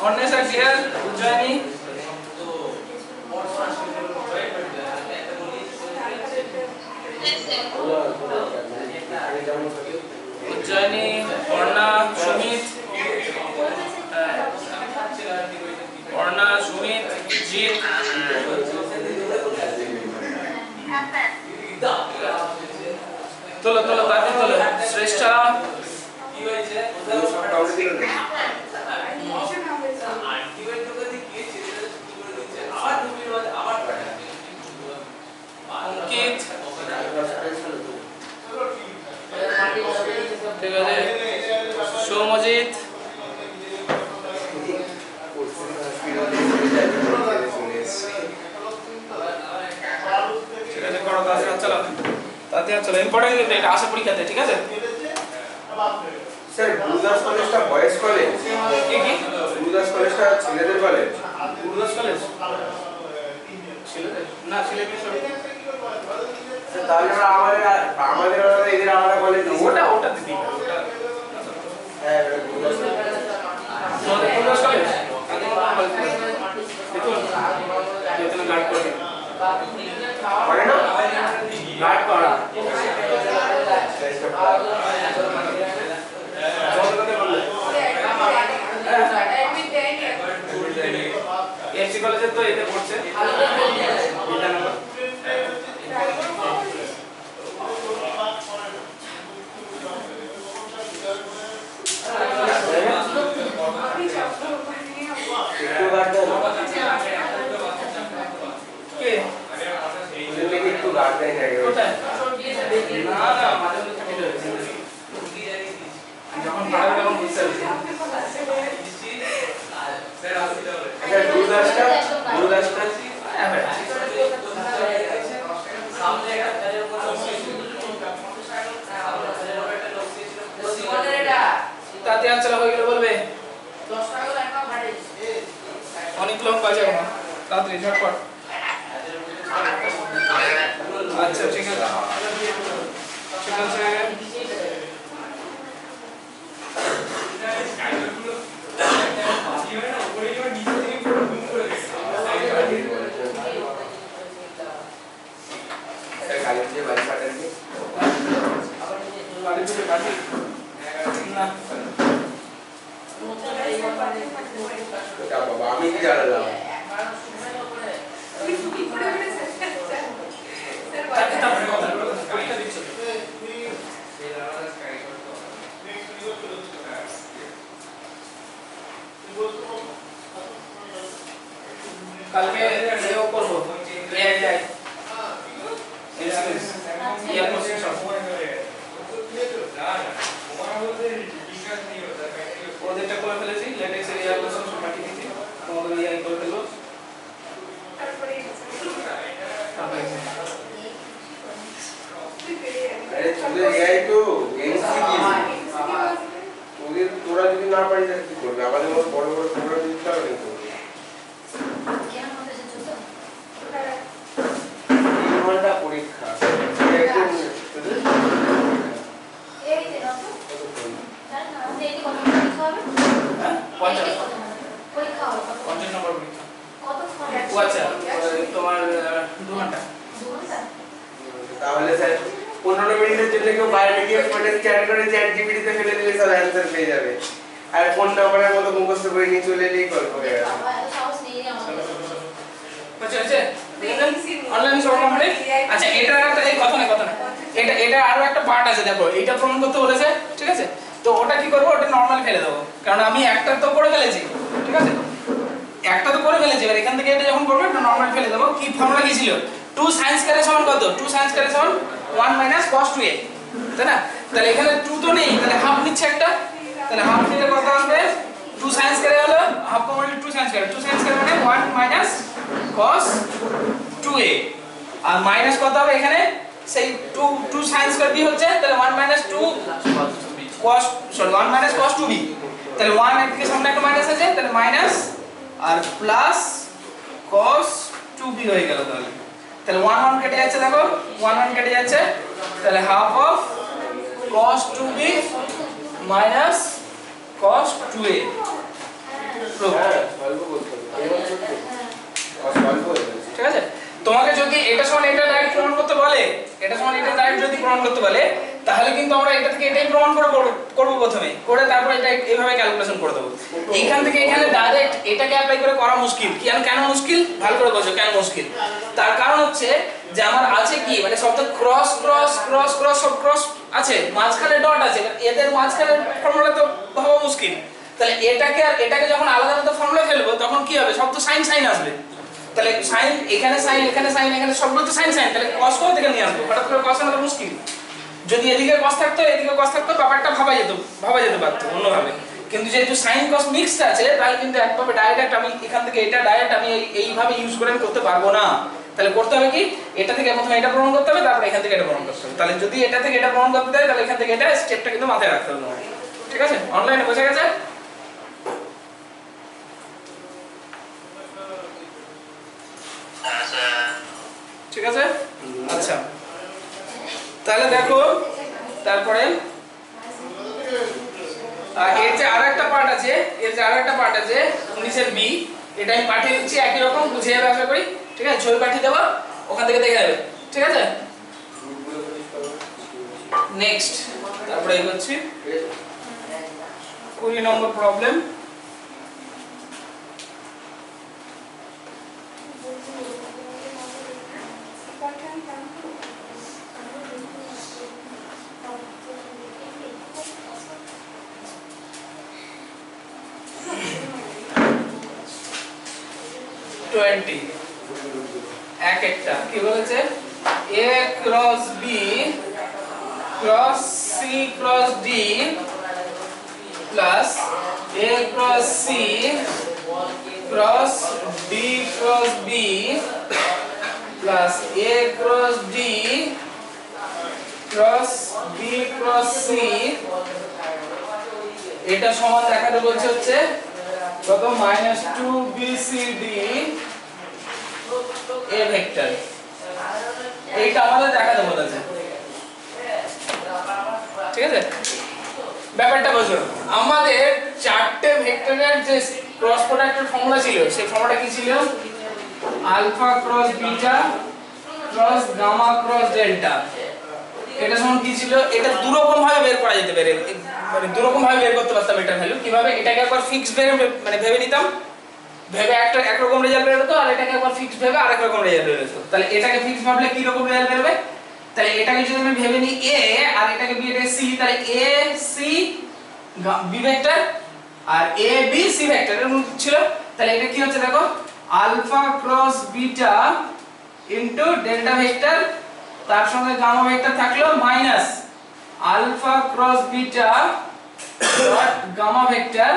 Onnes are clear? Ujjayini? Ujjayini, Parna, Sumit, Parna, Sumit, Jit. তোলো তোলো তাতে তোলো শ্রেষ্ঠা অঙ্কিত ঠিক আছে সৌমজিৎ ঠিক আছে করো তাতে চলো তাতে চলো ইম্পর্টেন্ট কিন্তু এটা আসে পরীক্ষাতে ঠিক আছে স্যার গুরুদাস কলেজটা বয়েজ কলেজ কি কি গুরুদাস কলেজটা ছেলেদের কলেজ গুরুদাস কলেজ ছেলেদের না ছেলেদের সব তাহলে আমাদের এদের আলাদা কলেজ ওটা দিদি ওটা হ্যাঁ গুরুদাস তোমাদের গুরুদাস কলেজ আগে আমার কলেজ দেখুন যেখানে গার্ড করে করে না গার্ড করা এসসি কলেজে তো এতে পড়ছে বিদ্যানগর একটু গার্ড দেন কে এদেরকে একটু গার্ড দেন আগে কোথায় না না মাঝে মধ্যে ছুটি হয়েছে যখন পড়াবে তখন বুঝতে পারছি আচ্ছা গুরুদাসটা তাতে আর চলা হয়ে গেলে বলবে অনেক লোক কাজ এখন তাড়াতাড়ি ঝটপট আচ্ছা ঠিক আছে ঠিক আছে কালেজ যে বাড়ি পাঠাচ্ছি বাড়ি থেকে বাড়ি না ওটা বাবা আমি কি জানলাম তাকে তারপরে কথা পরীক্ষা দিচ্ছ কালকে এও করবো এআই ইয়ার কোশ্চেন সব ওদেরটা করে ফেলেছি লেটেক্স এর ইয়ার কোশ্চেন সব পাঠিয়ে দিয়েছি তোমাদের এআই করে ফেলবো আরে তোদের এআই তো এমসিকিউ ওদের তোরা যদি না পারিস তাহলে কি করবে আমাদের মতো বড় বড় প্রোগ্রাম দিতে হবে তো 3 ঘন্টা পরীক্ষা কন্টেন্ট নাম্বার পরীক্ষা ও আচ্ছা তোমার 2 ঘন্টা তাহলে স্যার 15 মিনিটের জন্য কেউ বায়োমেট্রিক ফটো স্ক্যান করে চ্যাট জিপিটিতে ফেলে দিলে সব অ্যানসার পেয়ে যাবে আর ফোন নাম্বারের মতো মুখস্থ করে নিয়ে চলে এলেই কল করে যাবে আচ্ছা আচ্ছা অনলাইন সব কমপ্লিট আচ্ছা এটা একটা এই কথা না এটা আরো একটা পার্ট আছে দেখো এইটা প্রমাণ করতে বলেছে ঠিক আছে তো ওটা কি করব ওটা নরমাল ফেলে দেবো কারণ আমি একটা তো করে ফেলেছি ঠিক আছে একটা তো করে ফেলেছি এবার এখান থেকে এটা যখন করব এটা নরমাল ফেলে দেবো কি ফর্মুলা কি ছিল 2 sin স্কয়ার সমান কত 2 sin স্কয়ার সমান 1 cos 2a তাই না তাহলে এখানে 2 তো নেই তাহলে হাফ নিচ্ছে একটা তাহলে হাফ নিলে কত হবে 2 sin স্কয়ার হলো হাফ কমন 2 sin স্কয়ার মানে 1 cos 2a আর মাইনাস কত হবে এখানে সেই 2 sin স্কয়ার b হচ্ছে তাহলে 1 2 cos 1 cos 2b তাহলে 1 এর থেকে সামনে একটা মাইনাস আছে তাহলে মাইনাস আর প্লাস cos 2b হয়ে গেল তাহলে 1 কেটে যাচ্ছে দেখো 1 কেটে যাচ্ছে তাহলে half of cos 2b minus cos 2a হ্যাঁ সলভ করতে হবে এবার সত্যি সলভ হয়ে যাচ্ছে ঠিক আছে? তোমাকে যদি এটা সমান এটা ডাইরেক্ট প্রমাণ করতে বলে, এটা সমান এটা ডাইরেক্ট যদি প্রমাণ করতে বলে, তাহলে কিন্তু আমরা এটা থেকে এটাই প্রমাণ করব প্রথমে, করে তারপর এটা এইভাবে ক্যালকুলেশন করে দেবো। এইখান থেকে এখানে ডাইরেক্ট এটাকে অ্যাপ্লাই করে করা মুশকিল। কেন মুশকিল? ভালো করে বোঝো কেন মুশকিল। তার কারণ হচ্ছে যে আমার আছে কি, মানে শব্দ ক্রস ক্রস ক্রস ক্রস সব ক্রস আছে, মাঝখানে ডট আছে, এদের মাঝখানে ফর্মুলা তো ভাবা মুশকিল। তাহলে এটাকে আর এটাকে যখন আলাদা আলাদা ফর্মুলা ফেলবো তখন কি হবে, সব তো সাইন সাইন আসবে। তাহলে সাইন এখানে সাইন এখানে সাইন এখানে সবগুলো তো সাইন সাইন, তাহলে cos কোথা থেকে নিয়ে আসবো? হঠাৎ করে cos আনাটা মুশকিল। যদি এদিকে cos থাকতো এদিকে cos থাকতো ব্যাপারটা ভাবা যেতে পারতো অন্যভাবে, কিন্তু যেহেতু সাইন cos মিক্সড আছে তাহলে কিন্তু একভাবে ডাইরেক্ট আমি এখান থেকে এটা ডাইরেক্ট আমি এইভাবে ইউজ করে করতে পারবো না। তাহলে করতে হবে কি, এটা থেকে প্রথমে এটা প্রমাণ করতে হবে, তারপর এখান থেকে এটা প্রমাণ করতে হবে। তাহলে যদি এটা থেকে এটা প্রমাণ করতে হয় তাহলে এখান থেকে এটা স্টেপটা কিন্তু মাথায় রাখতে হবে। ঠিক আছে? অনলাইনে বোঝা গেছে? ঠিক আছে? আচ্ছা, তাহলে দেখো তারপরে এর যে আরেকটা পার্ট আছে, 19 বি, এটা আমি পাঠিয়ে দিচ্ছি, একই রকম বুঝে যাবে আশা করি। ঠিক আছে? ছবি পাঠিয়ে দেবো, ওখান থেকে দেখে যাবে। ঠিক আছে? নেক্সট, তারপরে এগোচ্ছি 20 নম্বর প্রবলেম। এক একটা কি বলেছে, a cross b cross c cross d plus a cross c cross d cross b plus a cross d cross b cross c, এটা সমান দেখাতে বলছে হচ্ছে প্রথম -2bcd a ভেক্টর। এইটা আমাদের দেখাতে বলেছে। ঠিক আছে? ব্যাপারটা বুঝো, আমাদের চারটে ভেক্টরের যে ক্রস প্রোডাক্টের ফর্মুলা ছিল, সেই ফর্মুলাটা কি ছিল? Alpha cross beta cross gamma cross delta. এটা সমান কি ছিল? এটা দুরকম ভাবে বের করা যেতে পারে, মানে দুরকম ভাবে বের করতে পারতাম এটার ভ্যালু। কিভাবে? এটাকে একবার ফিক্স মানে ভেবে নিতাম, ভেবে একটা একরকম রেজাল্ট বের হতো, আর এটাকে একবার ফিক্স ভেবে আরেক রকম রেজাল্ট বের হতো। তাহলে এটাকে ফিক্স ভাবলে কি রকম রেজাল্ট বেরবে? তাহলে এটাকে যদি আমি ভেবে নিই a আর এটাকে b, এটা c, তাহলে a c b ভেক্টর আর a b c ভেক্টর এর ছিল। তাহলে এটা কি হচ্ছে দেখো, alpha cross beta into delta vector, তার সঙ্গে গামা ভেক্টর থাকলো minus alpha cross beta dot gamma vector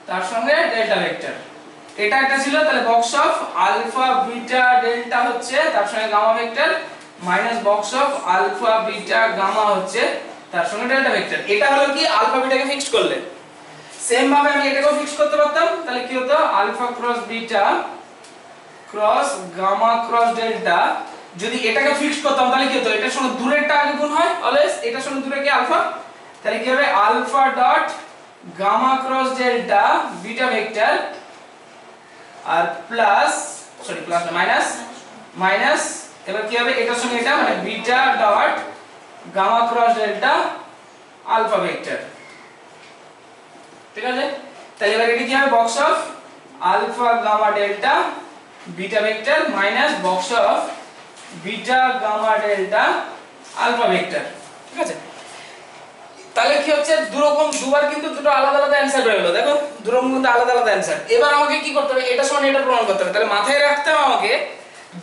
তার সঙ্গে ডেল্টা ভেক্টর। এটা একটা ছিল। তাহলে box of alpha beta delta হচ্ছে তার সঙ্গে gamma vector minus box of alpha beta gamma হচ্ছে তার সঙ্গে ডেল্টা ভেক্টর। এটা হলো কি আলফা বিটাকে ফিক্সড করলে। সেম ভাবে আমি এটাকেও ফিক্স করতে পারতাম। তাহলে কি হতো, alpha cross beta cross gamma cross delta. যদি এটাকে ফিক্স করতাম তাহলে কি হতো, এটার সঙ্গে দূরেরটা আগে গুণ হয় অলওয়েজ, এটার সঙ্গে দূরে কি আলফা। তাহলে কি হবে, alpha dot gamma cross delta beta vector আর প্লাস প্লাস না মাইনাস এবার কি হবে, এটার সঙ্গে এটা মানে beta dot gamma cross delta alpha vector. ঠিক আছে? তাহলে এবার এটা কি হবে, box of alpha gamma delta beta vector minus box of beta gamma delta alpha vector. ঠিক আছে? তাহলে কি হচ্ছে, দুবার কিন্তু দুটো আলাদা আলাদা অ্যানসার বের হলো। দেখো দুরকম কিন্তু আলাদা আলাদা অ্যানসার। এবার আমাকে কি করতে হবে, এটা সমান এটা প্রমাণ করতে হবে। তাহলে মাথায় রাখতে হবে আমাকে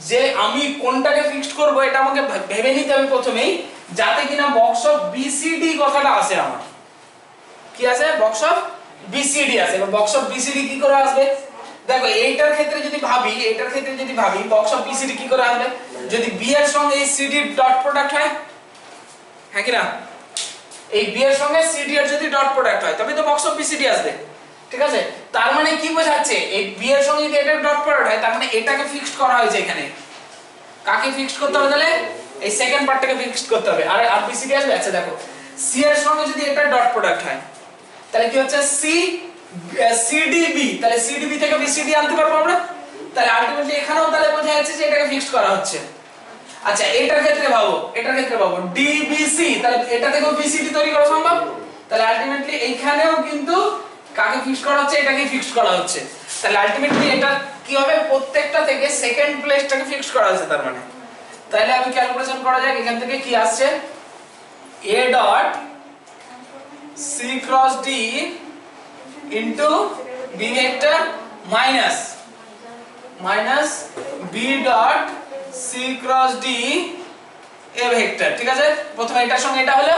যে আমি কোনটাকে ফিক্সড করব, এটা আমাকে ভেবে নিতে হবে প্রথমেই, যাতে কিনা বক্স অফ বিসিডি কথাটা আসে। আমার কি আছে, বক্স অফ বিসিডি আছে। এবার বক্স অফ বিসিডি কি করে আসবে, দেখো এইটার ক্ষেত্রে যদি ভাবি বক্স অফ বিসিডি কি করে আসবে, যদি বি এর সঙ্গে এই সিডি ডট প্রোডাক্ট হয়, হ্যাঁ কি না, এই বি এর সঙ্গে সিডি এর যদি ডট প্রোডাক্ট হয় তবে তো বক্স অফ বিসিডি আসবে। ঠিক আছে? তার মানে কি বোঝাচ্ছে, এই বি এর সঙ্গে যদি এটা ডট প্রোডাক্ট হয় তার মানে এটাকে ফিক্সড করা হয়েছে এখানে। কাকে ফিক্সড করতে হবে, তাহলে এই সেকেন্ড পার্টটাকে ফিক্সড করতে হবে। আর বিসিডি আসবে। আচ্ছা দেখো, সি এর সঙ্গে যদি এটা ডট প্রোডাক্ট হয় তাহলে কি হচ্ছে, সি সিডিবি, তাহলে সিডিবি থেকে বিসিডি আনতে পারবো আমরা। তাহলে আলটিমেটলি এখানেও তাহলে বোঝা যাচ্ছে যে এটাকে ফিক্সড করা হচ্ছে। আচ্ছা এটার ক্ষেত্রে ভাবো ডিবিসি, তাহলে এটা থেকেও বিসিডি তৈরি করা সম্ভব। তাহলে আলটিমেটলি এইখানেও কিন্তু কাকে ফিক্সড করা হচ্ছে, এটাকে ফিক্সড করা হচ্ছে। তাহলে আলটিমেটলি এটা কি হবে, প্রত্যেকটা থেকে সেকেন্ড প্লেসটাকে ফিক্সড করা হচ্ছে তার মানে। তাহলে আমি ক্যালকুলেশন করা যাক, এখান থেকে কি আসছে, a dot c cross d into b vector minus b dot c cross d a vector. ঠিক আছে, প্রথমে এটার সঙ্গে এটা হলো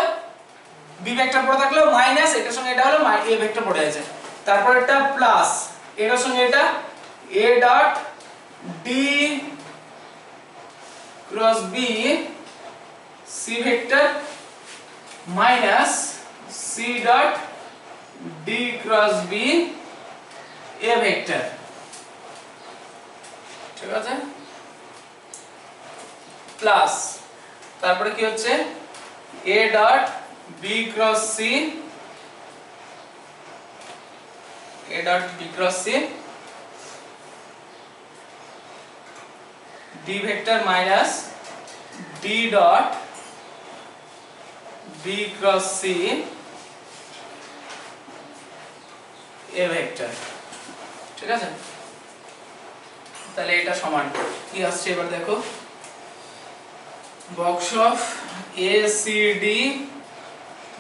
b ভেক্টর পড়ে থাকলো, মাইনাস এটার সঙ্গে এটা হলো a ভেক্টর পড়ে আছে, তারপর এটা প্লাস এটার সঙ্গে এটা a dot d cross b c vector minus c dot d cross b a vector. ঠিক আছে, প্লাস তারপরে কি হচ্ছে a dot b cross c, a dot b cross c d vector minus d dot b cross c a vector. ঠিক আছে, তাহলে এটা সমান কি আসছে এবার দেখো, box of a c d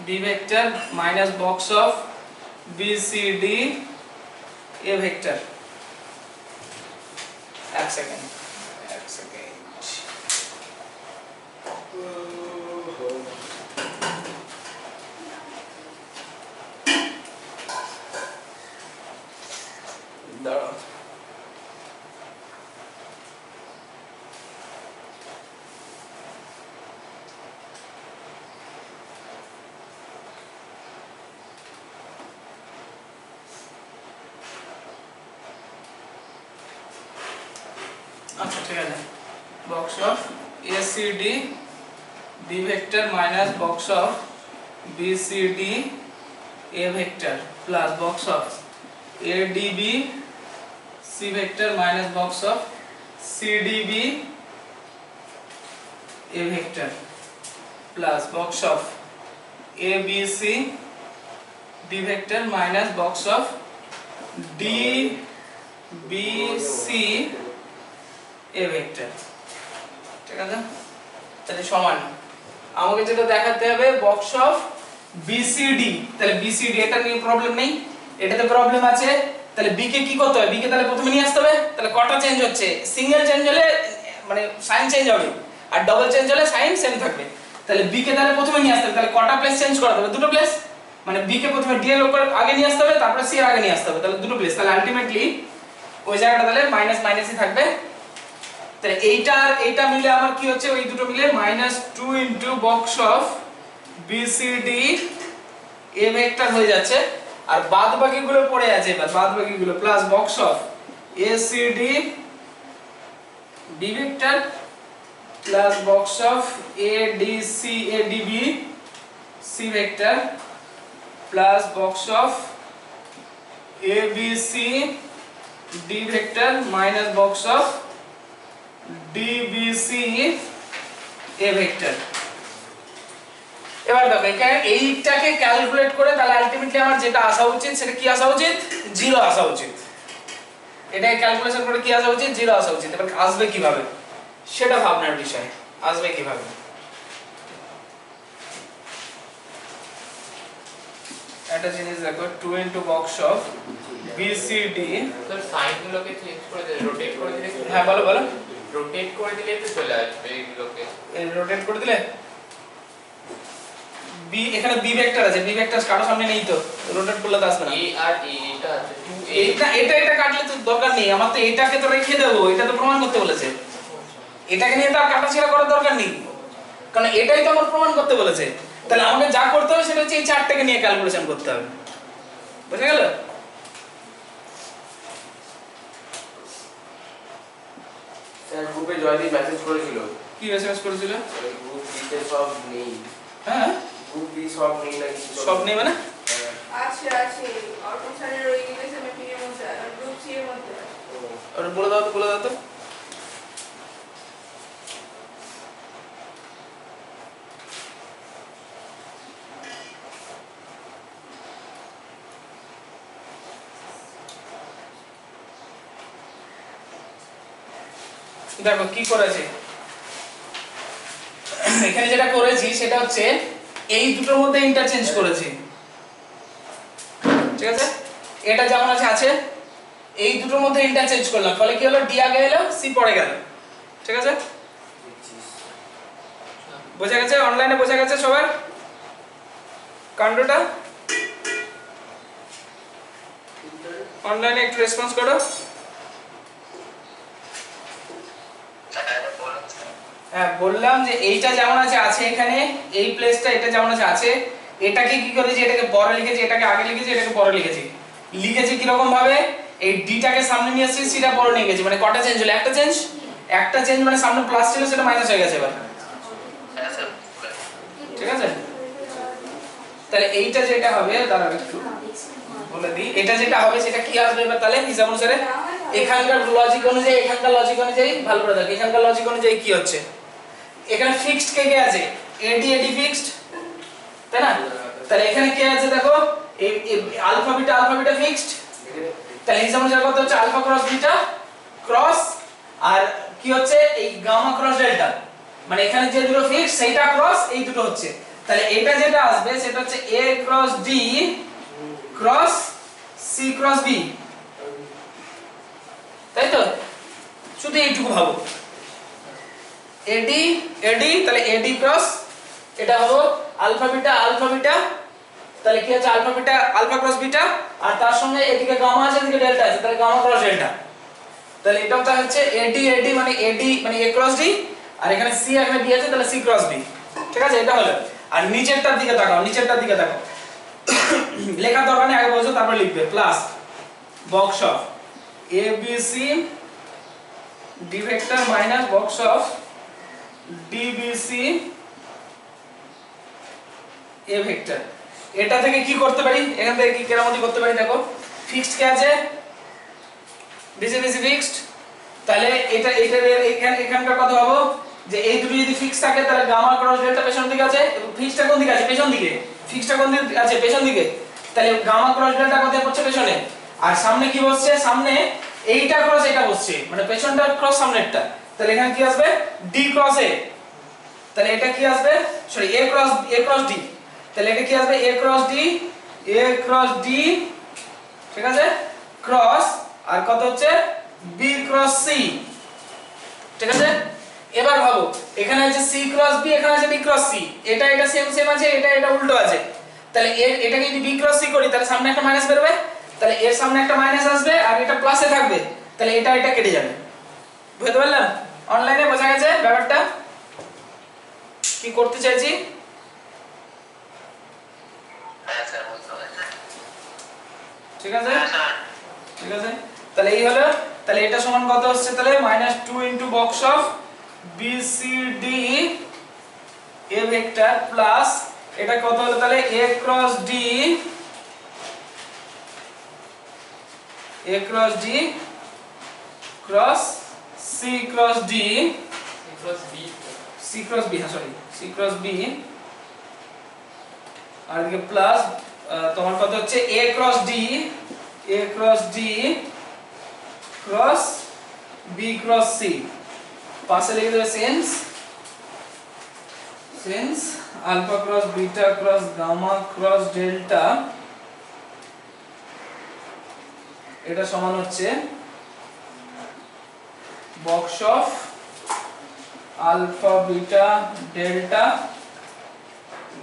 b vector minus box of b c d a vector. এক সেকেন্ড দাঁড়াও। আচ্ছা ঠিক আছে, box of ACD D vector minus box of BCD A vector plus box of ADB C vector minus box of CDB A vector plus box of ABC D vector minus box of DBC A vector. ঠিক আছে, তাহলে সমান আমাকে যেটা দেখাতে হবে বক্স অফ BCD, তাহলে BCD এটা নিয়ে প্রবলেম নেই, এটাতে প্রবলেম আছে। তাহলে B কে কি করতে হবে, B কে তাহলে প্রথমে নিয়ে আসতে হবে। তাহলে কটা চেঞ্জ হচ্ছে, সিঙ্গেল চেঞ্জ হলে মানে সাইন চেঞ্জ হবে, আর ডাবল চেঞ্জ হলে সাইন সেম থাকবে। তাহলে B কে তাহলে প্রথমে নিয়ে আসতে হবে, তাহলে কটা প্লেস চেঞ্জ করা হবে, দুটো প্লেস। মানে B কে প্রথমে D এর উপর আগে নিয়ে আসতে হবে, তারপর C এর আগে নিয়ে আসতে হবে, তাহলে দুটো প্লেস। তাহলে আলটিমেটলি ওই জায়গাটা তাহলে মাইনাস মাইনাসই থাকবে। তাহলে এইটা মিলে আমার কি হচ্ছে, ওই দুটো মিলে -2 into box of BCD A vector হয়ে যাচ্ছে, আর বাদ বাকিগুলো পড়ে আছে। এবার বাদ বাকিগুলো plus box of ACD B vector plus box of ADC ADB C vector plus box of ABC D vector minus box of DBC A vector. এবার দেখো এখানে এইটাকে ক্যালকুলেট করে তাহলে আলটিমেটলি আমার যেটা আসা উচিত সেটা কি আসা উচিত, 0 আসা উচিত। এটাকে ক্যালকুলেশন করে কি আসা উচিত, 0 আসা উচিত। এবার আসবে কিভাবে সেটা ভাবনার বিষয়, আসবে কিভাবে। একটা জিনিস দেখো 2 ইনটু বক্স অফ BCD, তো সাইন গুলোকে চেঞ্জ করে দিলে, রোটেট করে দিলে, হ্যাঁ বলো বলো, রোটেট করে দিলে তো চলে আসবে এইগুলোকে। এই রোটেট করে দিলে B, এখানে B ভেক্টর আছে, B ভেক্টর কারো সামনে নেই তো, রোটেট করলে তো আসবে না। A আর A এটা আছে 2A, এটা কাটলে তো দরকার নেই, আমার তো এটাকে তো রেখে দেবো, এটা তো প্রমাণ করতে বলেছে। এটাকে নিয়ে তো আর কাটাছেড়া করার দরকার নেই, কারণ এটাই তো আমার প্রমাণ করতে বলেছে। তাহলে আমাকে যা করতে হবে সেটা হচ্ছে এই চারটাকে নিয়ে ক্যালকুলেশন করতে হবে, বুঝে গেল? স্যার গ্রুপে জয়দীপ মেসেজ করেছিল, কি এসএমএস করেছিল? গ্রুপ বিতে সব নেই, হ্যাঁ গ্রুপ বি সব নেই নাকি সব নেই মানে আছে আছে অটো স্যারের ওই ইংলিশে মিটিং এর মধ্যে গ্রুপ সি এর মধ্যে ওটা বলে দাও তো, বলে দাও তো। দেখো কি করেছে এখানে, যেটা করেছি সেটা হচ্ছে এই দুটোর মধ্যে ইন্টারচেঞ্জ করেছি, ঠিক আছে? এটা যেমন আছে আছে, এই দুটোর মধ্যে ইন্টারচেঞ্জ করলাম, ফলে কি হলো, ডি আগে এলো, সি পরে গেল, ঠিক আছে? বোঝা গেছে? অনলাইনে বোঝা গেছে সবার কাণ্ডটা? অনলাইনে একটু রেসপন্স করো। হ্যাঁ, বললাম যে এইটা যেমন আছে আছে এখানে, এই প্লেসটা এটা যেমন আছে আছে, এটাকে কি করেছি, এটাকে পরে লিখেছি, এটাকে আগে লিখেছি, এটাকে পরে লিখেছি। লিখেছি কি রকম ভাবে, এই ডিটাকে সামনে নিয়ে এসেছি, সিটা পরে নিয়ে গেছি, মানে কটা চেঞ্জ হলো, একটা চেঞ্জ, একটা চেঞ্জ, মানে সামনে প্লাস ছিল সেটা মাইনাস হয়ে গেছে এবার, ঠিক আছে? তাহলে এইটা যেটা হবে, দাঁড়াও একটু বলে দিই, এটা যেটা হবে সেটা কি আসবে এবার তাহলে হিসাব অনুসারে, এখানকার লজিক অনুযায়ী, এখানকার লজিক অনুযায়ী ভালো করে দেখো, এখানকার লজিক অনুযায়ী কি হচ্ছে, এখানে ফিক্সড কে কে আছে, এডি এডি ফিক্সড, তাই না? তাহলে এখানে কে আছে দেখো, এই আলফা বিটা ফিক্সড, তাহলে হিসাব অনুসারে কত হচ্ছে, আলফা ক্রস বিটা ক্রস, আর কি হচ্ছে এই গামা ক্রস ডেল্টা, মানে এখানে যে দুটো ফিক্সড সেইটা ক্রস এই দুটো হচ্ছে, তাহলে এটা যেটা আসবে সেটা হচ্ছে a cross d cross c cross b, তাই তো? শুধু এইটুকু ভাবো, এডি এডি, তাহলে এডি ক্রস, এটা হলো আলফা বিটা, তাহলে কি আছে, আলফা ক্রস বিটা, আর তার সঙ্গে এদিকে গামা আছে, এদিকে ডেল্টা আছে, তাহলে গামা ক্রস ডেল্টা, তাহলে এটা হচ্ছে এডি মানে a ক্রস d, আর এখানে c এখানে b আছে, তাহলে c ক্রস b, ঠিক আছে? এটা হলো, আর নিচেরটার দিকে তাকাও, লেখার দরকার নেই, আগে বলছো তারপর লিখবে, plus box of a b c d vector minus box of d b c a vector. এটা থেকে কি করতে পারি, এখান থেকে কি কেরামতি করতে পারি, দেখো ফিক্সড কে আছে, ডিসি ফিক্সড, তাহলে এটা এখানকার কথা ভাবো যে এই দুটো যদি ফিক্স থাকে তাহলে গামা ক্রস ডেল্টা পেছন দিকে আছে, এবং ফিক্সডটা কোন দিকে আছে, পেছন দিকে, ফিক্সডটা কোন দিকে আছে, পেছন দিকে, তাহলে গামা ক্রস ডেল্টা কোথায় পড়ছে, পেছনে, আর সামনে কি বসছে, সামনে এইটা ক্রস এটা বসছে, মানে পেছনটা ক্রস সামনেরটা, তাহলে এখানে কি আসবে, ডি ক্রস এ, তাহলে এটা কি আসবে, সরি এ ক্রস ডি, তাহলে এটা কি আসবে, এ ক্রস ডি, ঠিক আছে, ক্রস, আর কত হচ্ছে বি ক্রস সি, ঠিক আছে? এবার ভাবো, এখানে আছে সি ক্রস বি, এখানে আছে বি ক্রস সি, এটা সেম আছে, এটা উল্টো আছে, তাহলে এটাকে যদি বি ক্রস সি করি তাহলে সামনে একটা মাইনাস বেরোবে, তাহলে এর সামনে একটা মাইনাস আসবে, আর এটা প্লাসে থাকবে, তাহলে এটা কেটে যাবে। বুঝতে পারলাম? অনলাইনে বোঝা গেছে ব্যাপারটা কি করতে চাইছি? ঠিক আছে, ঠিক আছে, তাহলে এই হলো, তাহলে এটা সমান কত হচ্ছে, তাহলে -2 into box of BCD A vector plus এটা কত হলো, তাহলে A cross D cross C cross D C cross B, হ্যাঁ সরি C ক্রস B, আর এদিকে প্লাস তোমার কত হচ্ছে A cross D cross B cross C, পাশে লিখে দেবে since alpha cross beta cross gamma cross delta, এটা সমান হচ্ছে box of alpha beta delta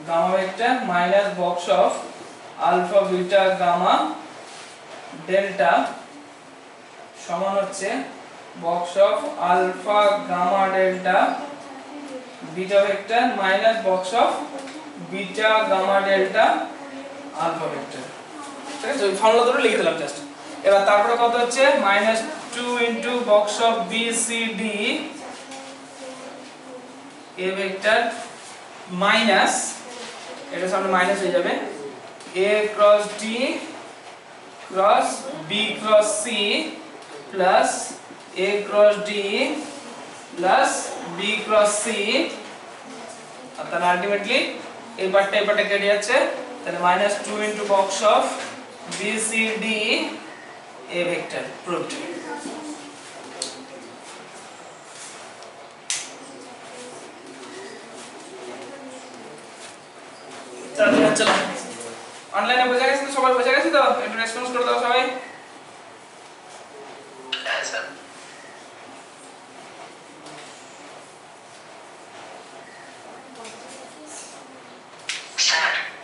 gamma vector minus box of alpha beta gamma delta সমান হচ্ছে box of alpha gamma delta beta vector minus box of beta gamma delta alpha vector, ঠিক আছে? ওই ফর্মুলা দুটো লিখে দিলাম জাস্ট। এবার তারপরে কত হচ্ছে -2 into box of BCD A vector minus, এটা সামনে মাইনাস হয়ে যাবে, A cross D cross B cross C plus A cross D plus B cross C আর তাহলে আলটিমেটলি এই পার্টটা কেটে যাচ্ছে তাহলে -2 into box of B C D A vector proved চলো অনলাইনে বোঝা গেছে তো সবাই বোঝা গেছে তো একটু রেসপন্স করে দাও সবাই হ্যাঁ স্যার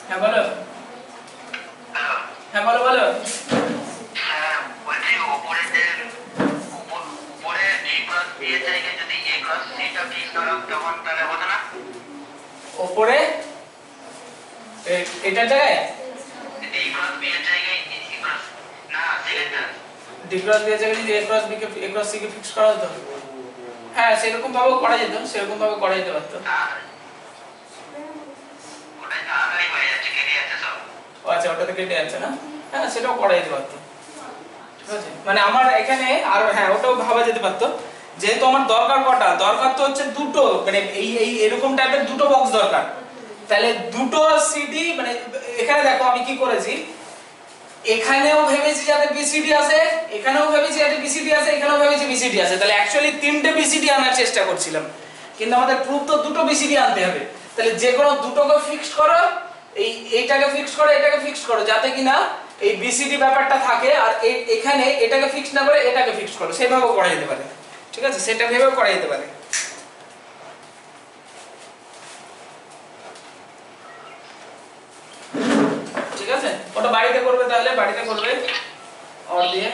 হ্যাঁ বলো হ্যাঁ বলো বলো হ্যাঁ বলছি উপরে যে উপরে ডি ক্রস বি এর জায়গায় যদি এ ক্রস সি টা ফিক্স করা তখন তাহলে হতো না উপরে এটার জায়গায় ডি ক্রস বি এর জায়গায় এ ক্রস না সেকেন্ডটা ডি ক্রস বি এর জায়গায় যদি এ ক্রস বি কে এ ক্রস সি কে ফিক্স করা হতো হ্যাঁ সেরকম ভাবে করা যেত পারতো ওটাই তাড়াতাড়ি হয়ে যাচ্ছে কেটে যাচ্ছে সব ও আচ্ছা ওটাতে কেটে যাচ্ছে না হ্যাঁ সেটাও করা যেতে পারতো ঠিক আছে মানে আমার এখানে আর হ্যাঁ ওটাও ভাবা যেতে পারতো যেহেতু আমার দরকার কটা দরকার তো হচ্ছে দুটো মানে এই এরকম টাইপের দুটো বক্স দরকার তাহলে দুটো সিডি মানে এখানে দেখো আমি কি করেছি এখানেও ভেবেছি যাতে বিসিডি আসে এখানেও ভেবেছি যাতে বিসিডি আসে এখানেও ভেবেছি বিসিডি আসে তাহলে অ্যাকচুয়ালি তিনটে বিসিডি আনার চেষ্টা করছিলাম কিন্তু আমাদের প্রুফ তো দুটো বিসিডি আনতে হবে তাহলে যে কোনো দুটোকে ফিক্সড করো এইটাকে ফিক্সড করো এটাকে ফিক্সড করো যাতে কিনা এই বিসিডি ব্যাপারটা থাকে আর এখানে এটাকে ফিক্স না করে এটাকে ফিক্স করো সেভাবেও করা যেতে পারে ঠিক আছে সেটা ভেবেও করা যেতে পারে ঠিক আছে ওটা বাড়িতে করবে তাহলে বাড়িতে করবে অর দিয়ে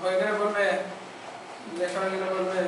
ওইখানে বলবে লেখাটা কিনা বলবে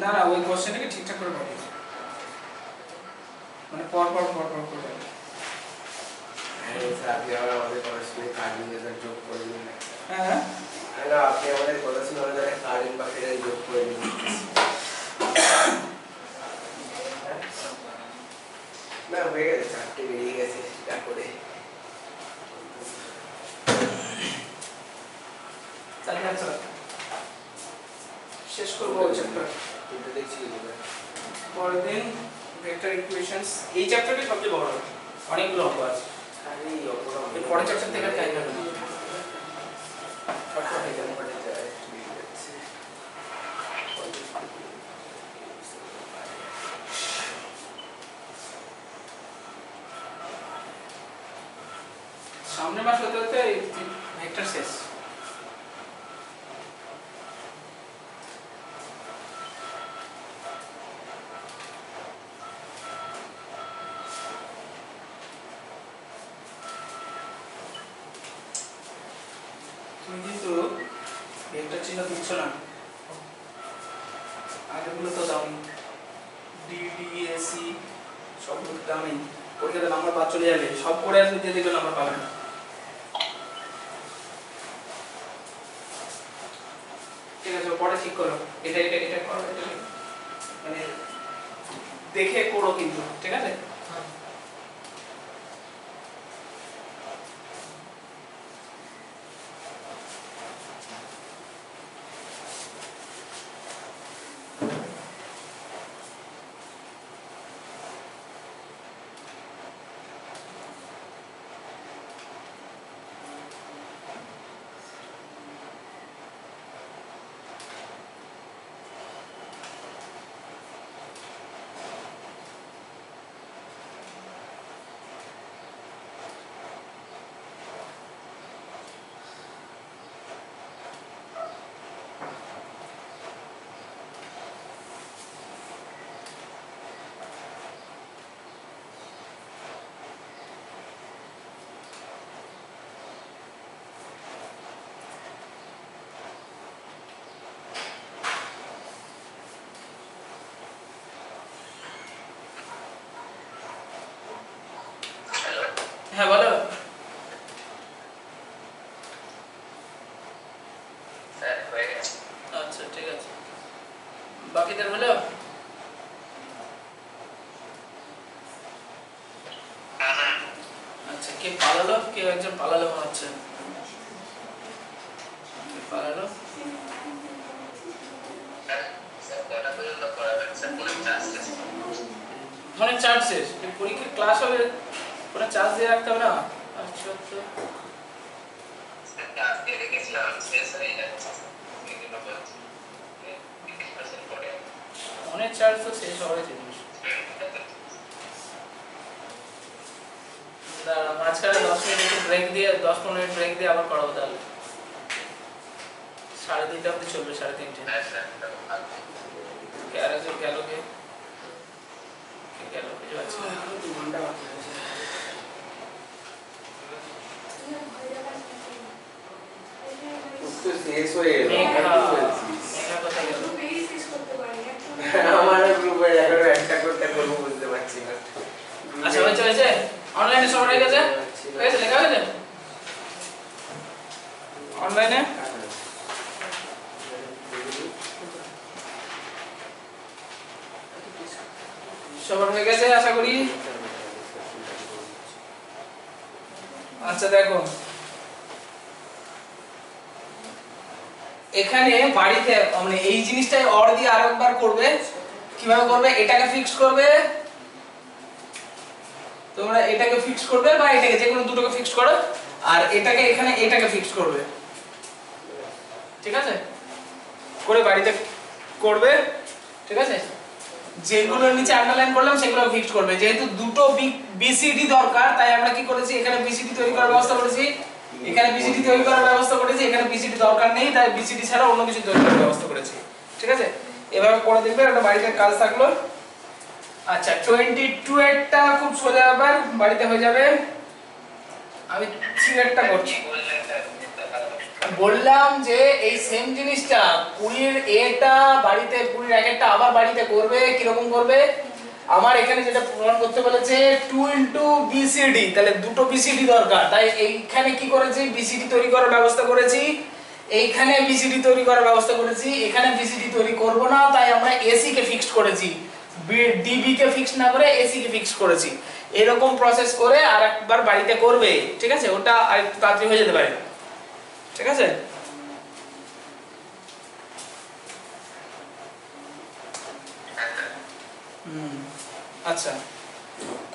না না ওই কোশ্চেনটাকে ঠিকঠাক করে পাঠিয়েছি মানে পর করে আপনি আবার আমাদের পড়াশোনায় কাজ নিয়ে যোগ করে দিন হ্যাঁ না বাকি আমাদের কথা শুনে আমরা যারা কারেন্ট বাকিটা যোগ করে দিই। না হয়ে গেছে, চারটে বেরিয়ে গেছে যা করে। তাহলে আচ্ছা শেষ করবো ওই চ্যাপ্টার। কিন্তু দেখছি পরের দিন ভেক্টর ইকুয়েশনস, এই চ্যাপ্টারটি সবচেয়ে বড়, অনেকগুলো অঙ্ক আছে। খালি অপরাধ এর পরের চ্যাপ্টার থেকে টাইম হবে না। শর্টকাট হয়ে গেল পড়ে যায় বেরিয়ে যাচ্ছে। সামনের মাস হতে হতে ভেক্টর শেষ। তুমি কিন্তু ভেক্টর চিহ্ন দিচ্ছ না, আগেগুলো তো দামি, ডিডিএসি সবগুলো দামি, পরীক্ষাতে নাম্বার বাদ চলে যাবে, সব করে আসবে দিয়ে দেখবে নাম্বার পাবে না। ঠিক আছে, পরে ঠিক করো, এটা এটা এটা করো, এটা মানে দেখে করো কিন্তু, ঠিক আছে? হ্যাঁ বলো। আচ্ছা ঠিক আছে, বাকিদের হলো? আচ্ছা, কে পালালো? কেউ একজন পালালো মনে হচ্ছে। কে পালালো? ফোনের চার্জ শেষ, পরীক্ষার ক্লাস হবে, ফোনে চার্জ দিয়ে রাখতে হবে না? আচ্ছা আচ্ছা, ফোনের চার্জ তো শেষ হওয়ার জিনিস। মাঝখানে 10 মিনিট ব্রেক দিয়ে 10-15 মিনিট ব্রেক দিয়ে আবার করাবো তাহলে। 2:30 অবধি চলবে, 3:30। গ্যারেজে গেল কে গেল বুঝতে পারছি না। তো শেষ হয়ে গেল। মেঘা কোথায় গেল? তো পেজ শেষ করতে পারি আমার গ্রুপে এখনো একটা করতে করবো বুঝতে পারছি না। আচ্ছা হয়েছে হয়েছে, অনলাইনে সব হয়ে গেছে, হয়েছে লেখা হয়েছে অনলাইনে। সবার হয়ে গেছে আশা করি। আচ্ছা দেখো, এখানে বাড়িতে মানে এই জিনিসটাই অর দিয়ে আরেকবার করবে। কিভাবে করবে? এটাকে ফিক্স করবে, তোমরা এটাকে ফিক্স করবে বা এটাকে যে কোনো দুটোকে ফিক্স করো, আর এটাকে এখানে এটাকে ফিক্স করবে, ঠিক আছে? করে বাড়িতে করবে, ঠিক আছে? যেগুলোর নিচে আন্ডারলাইন করলাম সেগুলো ফিক্স করবে। যেহেতু দুটো বিসিডি দরকার, তাই আমরা কি করেছি, এখানে বিসিডি তৈরি করার ব্যবস্থা করেছি, এখানে বিসিডি তৈরি করার ব্যবস্থা করেছি, এখানে বিসিডি দরকার নেই, তাই বিসিডি ছাড়া অন্য কিছু তৈরি করার ব্যবস্থা করেছি, ঠিক আছে? এভাবে করে দেখবে, একটা বাড়িতে কাজ থাকলো। আচ্ছা 22 এরটা খুব সোজা ব্যাপার, বাড়িতে হয়ে যাবে। আমি 3 এরটা করছি। বললাম যে এই সেম জিনিসটা 20 এর এটা বাড়িতে 20 এর একটা আবার বাড়িতে করবে। কি রকম করবে? আমার এখানে যেটা প্রমাণ করতে বলেছে 2 * BCD, তাহলে দুটো BCD দরকার, তাই এইখানে কি করেছি, BCD তৈরি করার ব্যবস্থা করেছি। এইখানে বিসিডি তৈরি করার ব্যবস্থা করেছি, এখানে বিসিডি তৈরি করব না, তাই আমরা এসি কে ফিক্সড করেছি, ডিবি কে ফিক্সড না করে এসি কে ফিক্সড করেছি। এরকম প্রসেস করে আরেকবার বাড়িতে করবে, ঠিক আছে? ওটা আরেকটু তাড়াতাড়ি হয়ে যেতে পারে, ঠিক আছে? আচ্ছা,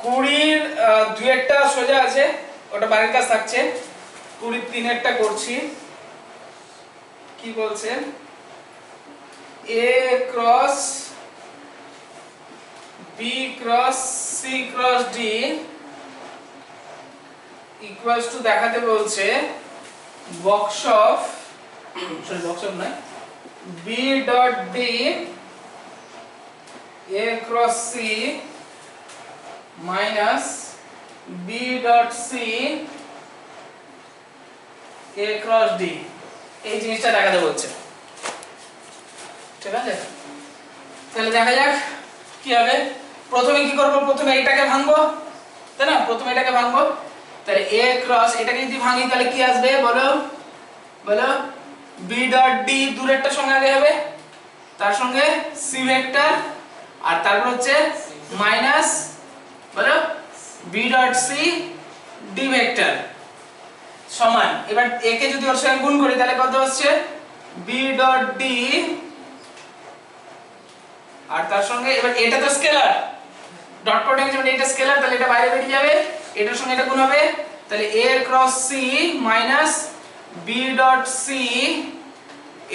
20 দুই একটা সোজা আছে, ওটা বাড়ির কাজ থাকছে। 20 তিন একটা করছি। কি বলছেন? A cross B cross C cross D equals to দেখাতে বলছে বক্স অফ নয় B dot D A cross C minus B dot C A cross D, এই জিনিসটা দেখাতে বলছে, ঠিক আছে? তাহলে দেখা যাক কি হবে। প্রথমে কি করব? প্রথমে এটাকে ভাঙবো, তাই না? প্রথমে এটাকে ভাঙবো। তাহলে A ক্রস, এটাকে যদি ভাঙি তাহলে কি আসবে বলো? বলো B ডট D দূরেরটার সঙ্গে আগে হবে, তার সঙ্গে C ভেক্টর, আর তারপর হচ্ছে মাইনাস বলো B dot C D vector সমান। এবার A কে যদি ওর সঙ্গে গুণ করি তাহলে কত আসছে? B ডট D, আর তার সঙ্গে এবার এটা তো স্কেলার, ডট প্রোডাক্ট যেমন এটা স্কেলার, তাহলে এটা বাইরে বেরিয়ে যাবে, এটার সঙ্গে এটা গুণ হবে, তাহলে A cross C minus B dot C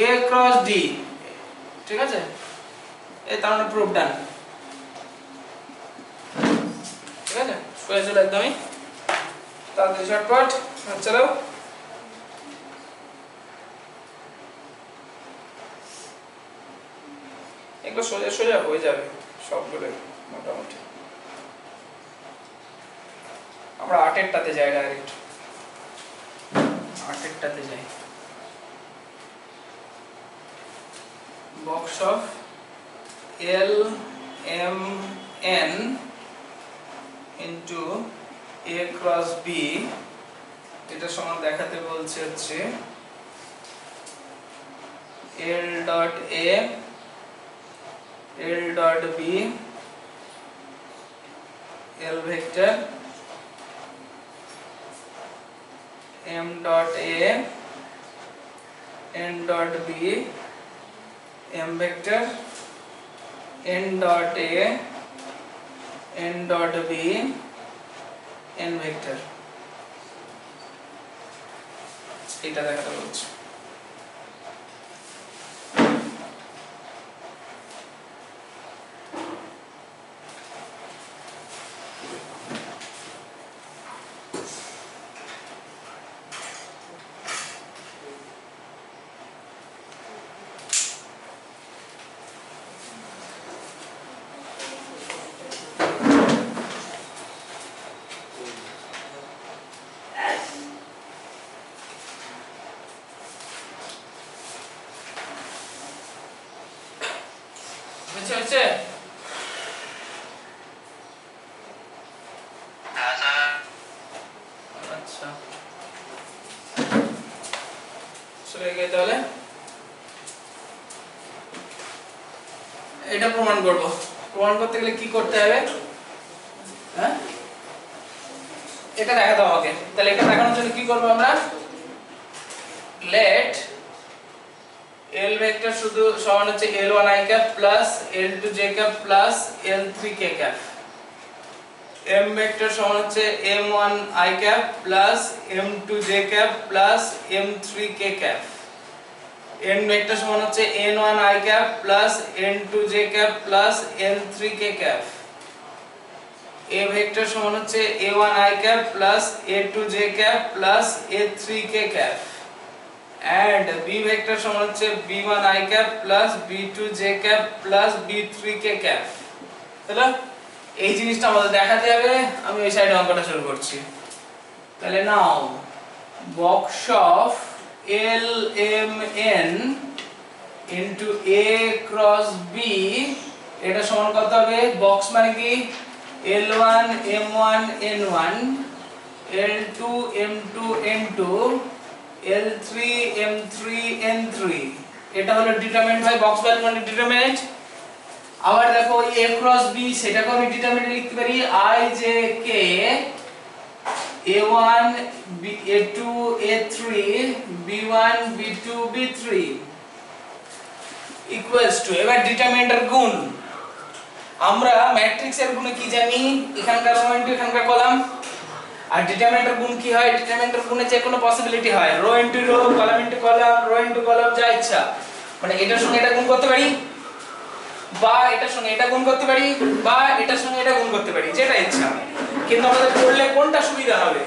A cross D, ঠিক আছে? এই তার মানে প্রুফ ডান, ঠিক আছে? সোজা চলে একদমই তাড়াতাড়ি শর্টকাট। চলো এগুলো সোজা সোজা হয়ে যাবে সবগুলো মোটামুটি। আমরা 8এরটাতে যাই, ডাইরেক্ট 8এরটাতে যাই। Box of L M N into A cross B, এটা সমান দেখাতে বলছে হচ্ছে L dot A L dot B L vector M dot A N dot B M vector N dot A N dot B N vector, এটা দেখাতে বলছে। হচ্ছে হ্যাঁ স্যার। আচ্ছা, চলে গিয়ে তাহলে এটা প্রমাণ করব। প্রমাণ করতে গেলে কি করতে হবে? হ্যাঁ, এটা দেখাতে হবে আমাকে। তাহলে এটা দেখানোর জন্য কি করব আমরা? লেট L ভেক্টর শুধু সমান হচ্ছে L1 i cap plus L2 j cap plus L3 k cap, M vector সমান হচ্ছে M1 i cap plus M2 j cap plus M3 k cap, N vector সমান হচ্ছে N1 i cap plus N2 j cap plus N3 k cap, A vector সমান হচ্ছে A1 i cap plus A2 j cap plus A3 k cap, and B vector সমান হচ্ছে B1 i cap plus B2 j cap plus B3 k cap। তাহলে এই জিনিসটা আমাদের দেখাতে হবে। আমি ওই সাইডে অঙ্কটা শুরু করছি। তাহলে নাও box of L M N into A cross B, এটা সমান কত হবে? বক্স মানে কি? L1 M1 N1 L2 M2 N2 L3 M3 N3 এটা হলো ডিটারমিনেন্ট বাই বক্স ভ্যালু মানে ডিটারমিনেন্ট। আবার দেখো A ক্রস B সেটাকে আমি ডিটারমিনেন্ট লিখতে পারি I J K A1 A2 A3 B1 B2 B3 equals to, এবার ডিটারমিনেন্টের গুণ। আমরা ম্যাট্রিক্সের গুণে কি জানি, এখানকার রো ইনটু এখানকার কলাম। আর ডিটারমিনেন্টের গুণ কি হয়, ডিটারমিনেন্টের গুণে যে কোনো পসিবিলিটি হয়, row into row, column into column, row into column, যা ইচ্ছা। মানে এটার সঙ্গে এটা গুণ করতে পারি, বা এটার সঙ্গে এটা গুণ করতে পারি, বা এটার সঙ্গে এটা গুণ করতে পারি, যেটা ইচ্ছা। কিন্তু আমাদের করলে কোনটা সুবিধা হবে,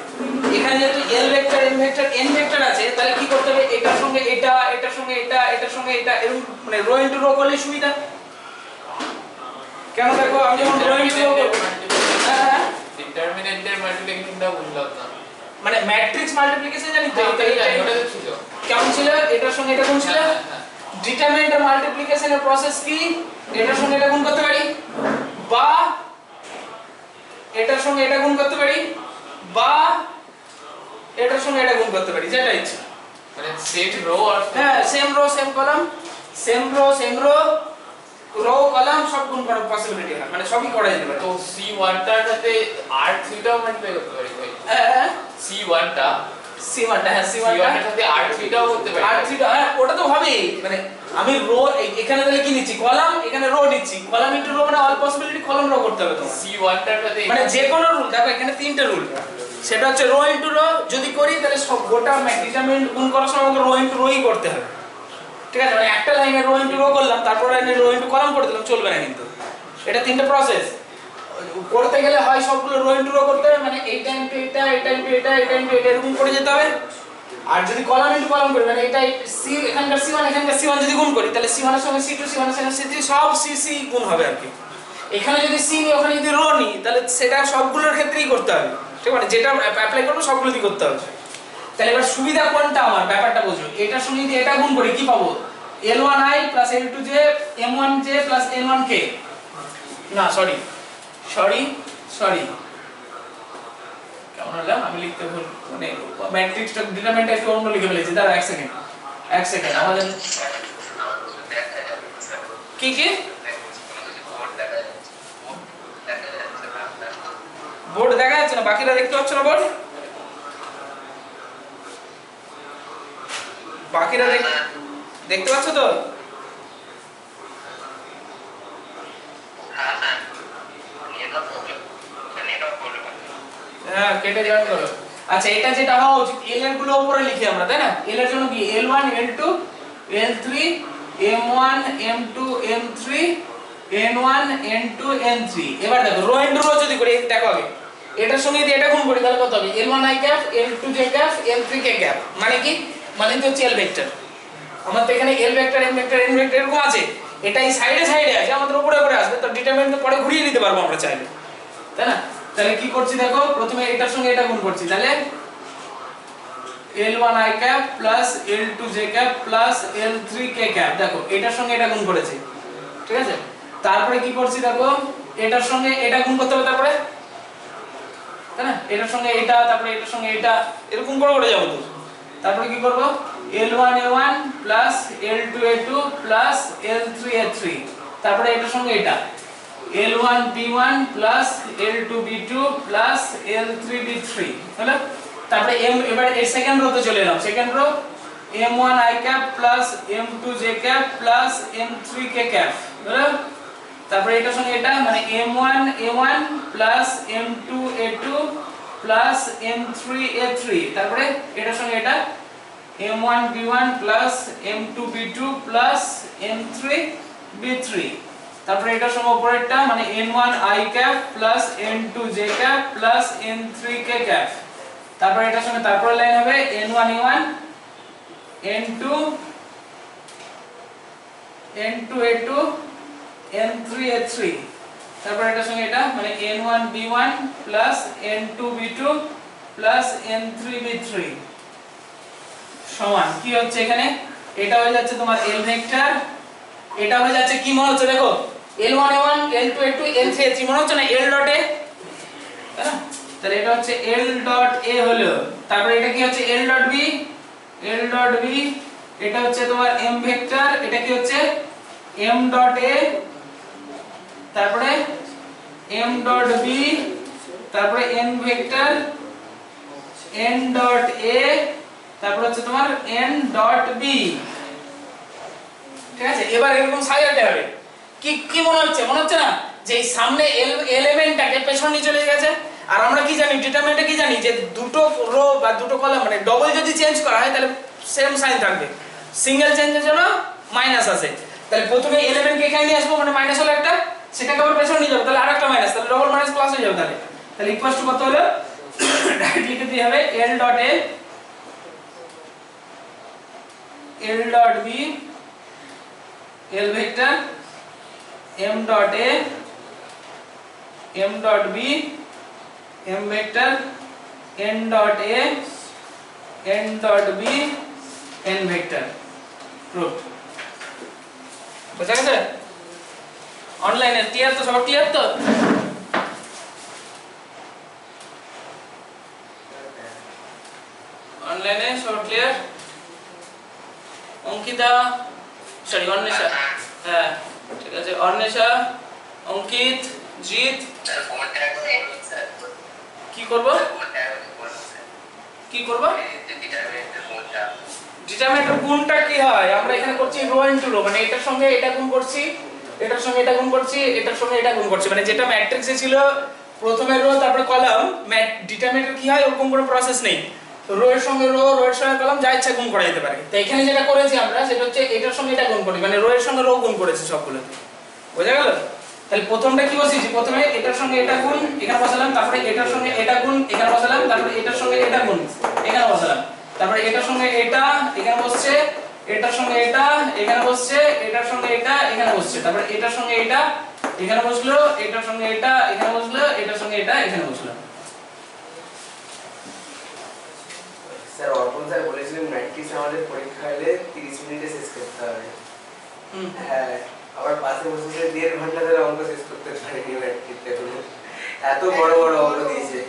এখানে যেহেতু L vector M vector N vector আছে, তাহলে কি করতে হবে, এটার সঙ্গে এটা, এটার সঙ্গে এটা, এটার সঙ্গে এটা, এরকম মানে রো ইনটু রো করলে সুবিধা। কেন দেখো আমি যখন রো ইনটু রো করব, ডিটারমিনেন্টের মাল্টিপ্লিকেশনটা বুঝলাম না। মানে ম্যাট্রিক্স মাল্টিপ্লিকেশন জানি তো, এটাই জানি, ওটা তো ছিল। কেমন ছিল, এটার সঙ্গে এটা গুণ ছিল। ডিটারমিনেন্টের মাল্টিপ্লিকেশনের প্রসেস কি, এটার সঙ্গে এটা গুণ করতে পারি, বা এটার সঙ্গে এটা গুণ করতে পারি, বা এটার সঙ্গে এটা গুণ করতে পারি, যেটা ইচ্ছা। মানে সেম রো আর হ্যাঁ, same row same column, same row same row, row column সব গুণ করার পসিবিলিটি হয়, মানে সবই করা যেতে পারে। তো C1 টার সাথে R3 টাও মাল্টিপ্লাই করতে পারি ভাই। হ্যাঁ C1 টা C1 টা, হ্যাঁ C1 টা, C1 এর সাথে R3 টাও করতে পারি। R3 টা, হ্যাঁ ওটা তো হবেই। মানে আমি রো এখানে তাহলে কি নিচ্ছি, কলাম, এখানে রো নিচ্ছি, কলাম ইনটু রো মানে অল পসিবিলিটি কলাম রো করতে হবে তোমার। C1 টার সাথে মানে যে কোনো রুল, দেখো এখানে তিনটে রুল, সেটা হচ্ছে রো ইনটু রো যদি করি তাহলে সব গোটা ডিটারমিনেন্ট গুণ করার সময় আমাকে রো ইনটু রোই করতে হবে, ঠিক আছে। মানে একটা লাইনে রো ইনটু রো করলাম, তারপর লাইনে রো ইনটু কলাম করে দিলাম, চলবে না কিন্তু। এটা তিনটে প্রসেস করতে গেলে হয় সবগুলো রো ইনটু রো করতে হবে, মানে এইটা ইনটু এটা, এটা ইনটু এটা, এটা ইনটু এটা, এরকম করে যেতে হবে। আর যদি কলাম ইনটু কলাম করি, মানে এটা সি এখানকার C1 এখানকার C1 যদি গুণ করি, তাহলে C1 এর সঙ্গে C2, C1 এর সঙ্গে C3 সব C গুণ হবে আর কি। এখানে যদি সি নিই, ওখানে যদি রো নিই, তাহলে সেটা সবগুলোর ক্ষেত্রেই করতে হবে, ঠিক আছে। যেটা অ্যাপ্লাই করব সবগুলোতেই করতে হবে। তাহলে এবার সুবিধা কোনটা আমার, ব্যাপারটা বুঝো। এটার সঙ্গে যদি এটা গুণ করি কি পাবো, L1i + L2j M1j + N1k, না সরি কেমন হলো, আমি লিখতে ভুল, মানে ম্যাট্রিক্সটা ডিটারমিনেন্টটা একটু অন্য লিখে ফেলেছি। দাঁড়া এক সেকেন্ড আমাদের কি কি বোর্ড দেখা যাচ্ছে না, বাকিরা দেখতে পাচ্ছ না বোর্ড, বাকিরা দেখতে পাচ্ছ তো? হ্যাঁ কেটে জয়েন করো। আচ্ছা এটা যেটা হওয়া উচিত, L এর গুলো উপরে লিখি আমরা, তাই না। L এর জন্য কি L1 L2 L3 M1 M2 M3 N1 N2 N3। এবার দেখো রো ইনটু রো যদি করি, দেখো আগে এটার সঙ্গে যদি এটা গুণ করি তাহলে কত হবে, L1i cap L2j cap L3k cap. মানে কি, মানে তো হচ্ছে L ভেক্টর। আমার তো এখানে L vector M vector N vector এরকম আছে, এটা এই সাইডে আছে, আমাদের উপরে আসবে, তো ডিটারমিনেন্ট পরে ঘুরিয়ে নিতে পারবো আমরা চাইলে, তাই না। তাহলে কি করছি দেখো, প্রথমে এটার সঙ্গে এটা গুণ করছি, তাহলে L1i cap L2j cap L3k cap. দেখো এটার সঙ্গে এটা গুণ করেছি, ঠিক আছে। তারপরে কি করছি দেখো, এটার সঙ্গে এটা গুণ করতে হবে, তারপরে তাই না, এটার সঙ্গে এটা, তারপরে এটার সঙ্গে এটা, এরকম করে যাবো তো। তারপরে কি করব, L1a1 L2a2 L3a3, তারপরে এটার সঙ্গে এটা L1b1 L2b2 L3b3 হলো। তারপরে এবার এর সেকেন্ড রোতে চলে এলাম, second rho M1i cap M2j cap M3k cap হলো। তারপরে এটার সঙ্গে এটা, মানে M1a1 M2a2 M3a3, তারপরে এটার সঙ্গে এটা M1b1 M2b2 M3b3, তারপরে এটার সঙ্গে উপরেরটা মানে N1i cap N2j cap N3k cap. তারপরে এটার সঙ্গে তারপরে লাইন হবে N1a1 N2a2 N3a3, তারপরে এটার সঙ্গে এটা মানে N1b1 N2b2 N3b3 সমান কি হচ্ছে এখানে, এটা হয়ে যাচ্ছে তোমার L ভেক্টর, এটা হয়ে যাচ্ছে কি মনে হচ্ছে দেখো L1a1 L2a2 L3a3 মনে হচ্ছে না L ডট a, তাই না। তাহলে এটা হচ্ছে L ডট a হলো, তারপরে এটা কি হচ্ছে L dot b, l dot b এটা হচ্ছে তোমার m ভেক্টর, এটা কি হচ্ছে m ডট a, তারপরে m ডট b, তারপরে n vector n dot a, তারপর হচ্ছে তোমার n ডট b। ঠিক আছে, এবার এরকম সাজাতে হবে। কি কি মনে হচ্ছে? মনে হচ্ছে না যে এই সামনে এলিমেন্টটাকে পেছন নিয়ে চলে গেছে। আর আমরা কি জানি, ডিটারমিনেন্টে কি জানি, যে দুটো রো বা দুটো কলাম মানে ডবল যদি চেঞ্জ করা হয় তাহলে সেম সাইন থাকবে, সিঙ্গেল চেঞ্জের জন্য মাইনাস আছে। তাহলে প্রথমে এলিমেন্টকে এখানে নিয়ে আসবো, মানে মাইনাস হলো একটা, সেটাকে আবার পেছনে নিয়ে যাবো, তাহলে আরেকটা মাইনাস, তাহলে ডবল মাইনাস প্লাস হয়ে যাবে। তাহলে ইকুয়াল টু কত হলো, ডাইরেক্ট লিখে দিতে হবে l dot a l dot b l vector m dot a m dot b m vector n dot a n dot b n vector. Proof বুঝা গেছে? অনলাইনে ক্লিয়ার তো? সব ক্লিয়ার তো? অনলাইনে সব ক্লিয়ার? অঙ্কিতা, সরি অন্বেষা, হ্যাঁ ঠিক আছে, অন্বেষা, অঙ্কিত, জিৎ, কি করব? কি করব? ডিটারমিনেন্টের গুণটা কি হয়? আমরা এখানে করছি রো ইনটু রো, মানে এটার সঙ্গে এটা গুণ করছি, এটার সঙ্গে এটা গুণ করছি, এটার সঙ্গে এটা গুণ করছি, মানে যেটা ম্যাট্রিক্সে ছিল প্রথমে রো তারপরে কলাম, ডিটারমিনেন্টের কি হয় ওরকম কোনো প্রসেস নেই, রো এর সঙ্গে রো, রো এর সঙ্গে কলাম, যা ইচ্ছা গুণ করা যেতে পারে। তো এখানে যেটা করেছি আমরা সেটা হচ্ছে এটার সঙ্গে এটা গুণ করি, মানে রো এর সঙ্গে রো গুণ করেছি সবগুলোতে। বোঝা গেল? তাহলে প্রথমটা কি বসিয়েছি, প্রথমে এটার সঙ্গে এটা গুণ এখানে বসালাম, তারপরে এটার সঙ্গে এটা গুণ এখানে বসালাম, তারপরে এটার সঙ্গে এটা গুণ এখানে বসালাম, তারপরে এটার সঙ্গে এটা এখানে বসছে, এটার সঙ্গে এটা এখানে বসছে, এটার সঙ্গে এটা এখানে বসছে, তারপরে এটার সঙ্গে এটা এখানে বসলো, এটার সঙ্গে এটা এখানে বসলো, এটার সঙ্গে এটা এখানে বসলো। স্যার অর্পণ স্যার বলেছিলেন ম্যাট্রিক্স আমাদের পরীক্ষা হলে 30 মিনিটে শেষ করতে হবে। হ্যাঁ, আবার পাশে বসে 1.5 ঘন্টা ধরে অঙ্ক শেষ করতে পারিনি ম্যাট্রিক্সে। এত বড় বড় অঙ্ক দিয়েছে,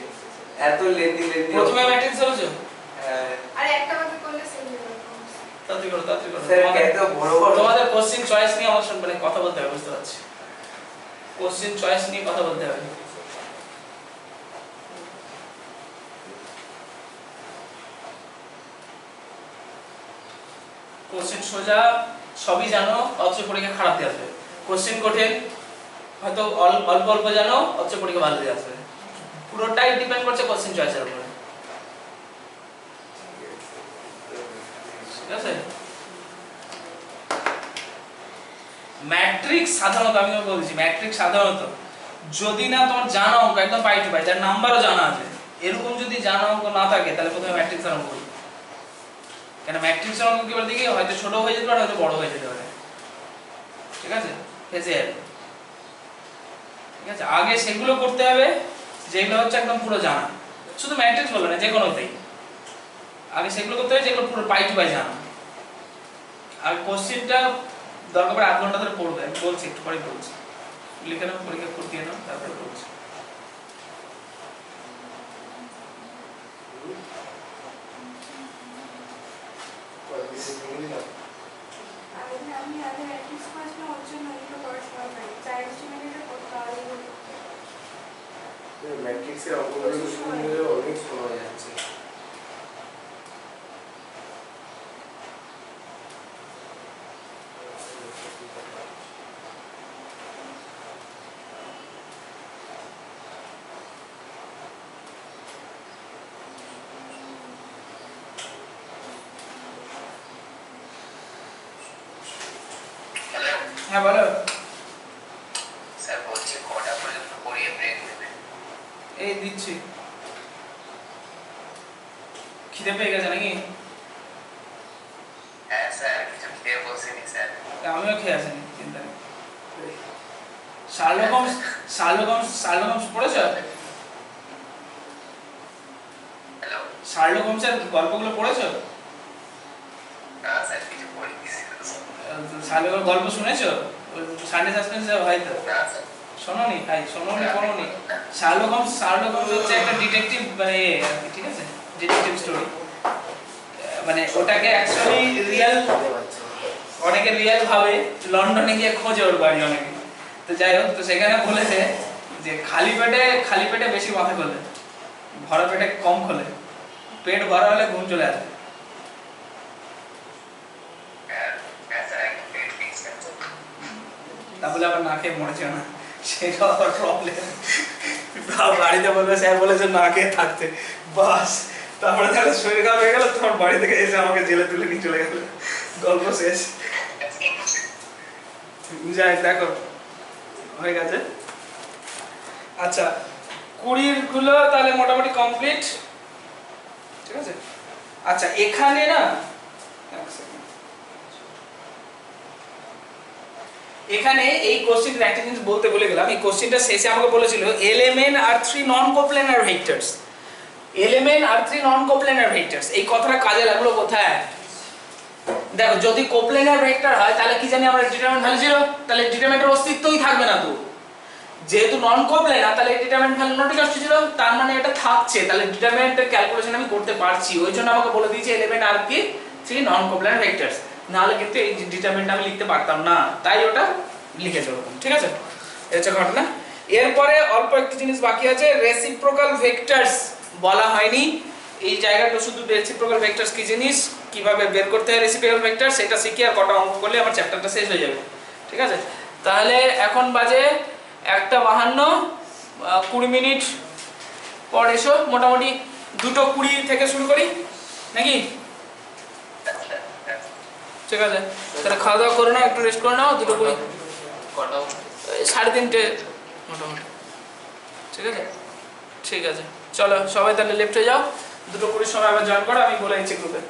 এত লেন্দি প্রথমে ম্যাট্রিক্স হলো। হ্যাঁ, আর একটা ভাবে করলে সেম হবে। তাড়াতাড়ি করো, তাড়াতাড়ি করো। স্যার এত বড় বড় তোমাদের কোশ্চেন চয়েস নিয়ে আমার সঙ্গে কথা বলতে হবে, বুঝতে পারছি, কোশ্চেন চয়েস নিয়ে কথা বলতে হবে। কোশ্চেন সোজা সবই জানো, অথচ পরীক্ষা খারাপ দিয়ে আসবে। কোশ্চেন কঠিন, হয়তো অল্প অল্প জানো, অথচ পরীক্ষা ভালো দিয়ে আসবে। পুরোটাই ডিপেন্ড করছে কোশ্চেন চয়েসের উপরে। ঠিক আছে? ম্যাট্রিক্স সাধারণত, আমি তোমাকে বলছি, ম্যাট্রিক্স সাধারণত যদি না তোমার জানা অঙ্ক একদম পাই টু পাই, তার নাম্বারও জানা আছে, এরকম যদি জানা অঙ্ক না থাকে তাহলে প্রথমে ম্যাট্রিক্স অঙ্ক করবে। কেন ম্যাট্রিক্স অঙ্ক কি বলতে কি হয়তো ছোট হয়ে যেতে পারে, হয়তো বড় হয়ে যেতে পারে। ঠিক আছে, ফেসে যাবে। ঠিক আছে, আগে সেগুলো করতে হবে যেগুলো হচ্ছে একদম পুরো জানা, শুধু ম্যাট্রিক্স বলবে না, যে কোনোতেই আগে সেগুলো করতে হবে যেগুলো পুরো পাই টু পাই জানা। আর কোশ্চেনটা দরকার পড়ে 8 ঘন্টা ধরে পড়বে, আমি বলছি, একটু পরে বলছি, লিখে নাও, পরীক্ষা করতে নাও, তারপরে বলছি। আমি আগে ম্যাট্রিক্স পড়াশোনা ওর জন্য একটু পড়াশোনা করি, 40 মিনিটে পড়তে হবে। ম্যাট্রিক্সের অঙ্কগুলো শুনলে অনেক সময় যাচ্ছে। হ্যাঁ বলো। স্যার বলছি কটা পর্যন্ত পড়িয়ে ব্রেক নেবে? এই দিচ্ছি। খিদে পেয়ে গেছে নাকি? হ্যাঁ স্যার, কিছু খেয়ে বসিনি স্যার। আমিও খেয়ে আসিনি, চিন্তা নেই। শার্লক হোমস পড়েছো? হ্যালো, শার্লক হোমসের গল্পগুলো পড়েছো? না স্যার কিছু পড়িনি। শার্লকের গল্প শুনেছো? সানডে সাসপেন্স হয়তো না স্যার। শোনোনি? ভাই শোনোনি, পড়োনি? শার্লক হোমস হচ্ছে একটা ডিটেকটিভ, ঠিক আছে, ডিটেকটিভ স্টোরি। মানে ওটাকে অ্যাকচুয়ালি রিয়েল, অনেকে রিয়েল ভাবে লন্ডনে গিয়ে খোঁজে ওর বাড়ি অনেকে। তো যাই হোক, তো সেখানে বলেছে যে খালি পেটে বেশি মাথা খোলে, ভরা পেটে কম খোলে, পেট ভরা হলে ঘুম চলে আসে। তাহলে আবার না খেয়ে মরেছে না, সেটা আবার প্রবলেম। বাড়িতে বলবে স্যার বলেছে না খেয়ে থাকতে, বাস তারপরে তাহলে শরীর খারাপ হয়ে গেল, তোমার বাড়ি থেকে এসে আমাকে জেলে তুলে নিয়ে চলে গেল, গল্প শেষ। যাই দেখো হয়ে গেছে। আচ্ছা 20 গুলো তাহলে মোটামুটি কমপ্লিট, ঠিক আছে। আচ্ছা এখানে না এখানে এই কোশ্চেনটা একটা জিনিস বলতে ভুলে গেলাম। এই কোশ্চেনটা শেষে আমাকে বলেছিল এলিমেন্ট আর 3 নন কোপ্লেনার ভেক্টরস, এলিমেন্ট আর 3 নন কোপ্লেনার ভেক্টরস, এই কথাটা কাজে লাগলো কোথায়? দেখো যদি কোপ্লেনার ভেক্টর হয় তাহলে কি জানি আমরা ডিটারমিনেন্ট ভ্যালু 0, তাহলে ডিটারমিনেন্টের অস্তিত্বই থাকবে না। তো যেহেতু নন কোপ্লেনার তাহলে determinant value not equal to 0, তার মানে এটা থাকছে, তাহলে ডিটারমিনেন্টের ক্যালকুলেশন আমি করতে পারছি। ওই জন্য আমাকে বলে দিয়েছে এলিমেন্ট আর কি 3 নন কোপ্লেনার ভেক্টরস, নাহলে কিন্তু এই ডিটারমিনেন্ট আমি লিখতে পারতাম না, তাই ওটা লিখেছে ওরকম, ঠিক আছে। এটা হচ্ছে ঘটনা। এরপরে অল্প একটু জিনিস বাকি আছে, রেসিপ্রোকাল ভেক্টরস বলা হয়নি, এই জায়গাটা শুধু রেসিপ্রোকাল ভেক্টরস কি জিনিস, কিভাবে বের করতে হয় রেসিপ্রোকাল ভেক্টর, সেটা শিখে আর কটা অঙ্ক করলে আমার চ্যাপ্টারটা শেষ হয়ে যাবে, ঠিক আছে। তাহলে এখন বাজে 1:52, 20 মিনিট পর এসো, মোটামুটি 2:20 থেকে শুরু করি নাকি? ঠিক আছে, তাহলে খাওয়া দাওয়া করে নাও, একটু রেস্ট করে নাও, 2:20 কটা 3:30 মোটামুটি, ঠিক আছে। ঠিক আছে চলো সবাই তাহলে লেফট হয়ে যাও, 2:20 সময় আবার জয়েন করো, আমি বলে দিচ্ছি গ্রুপে।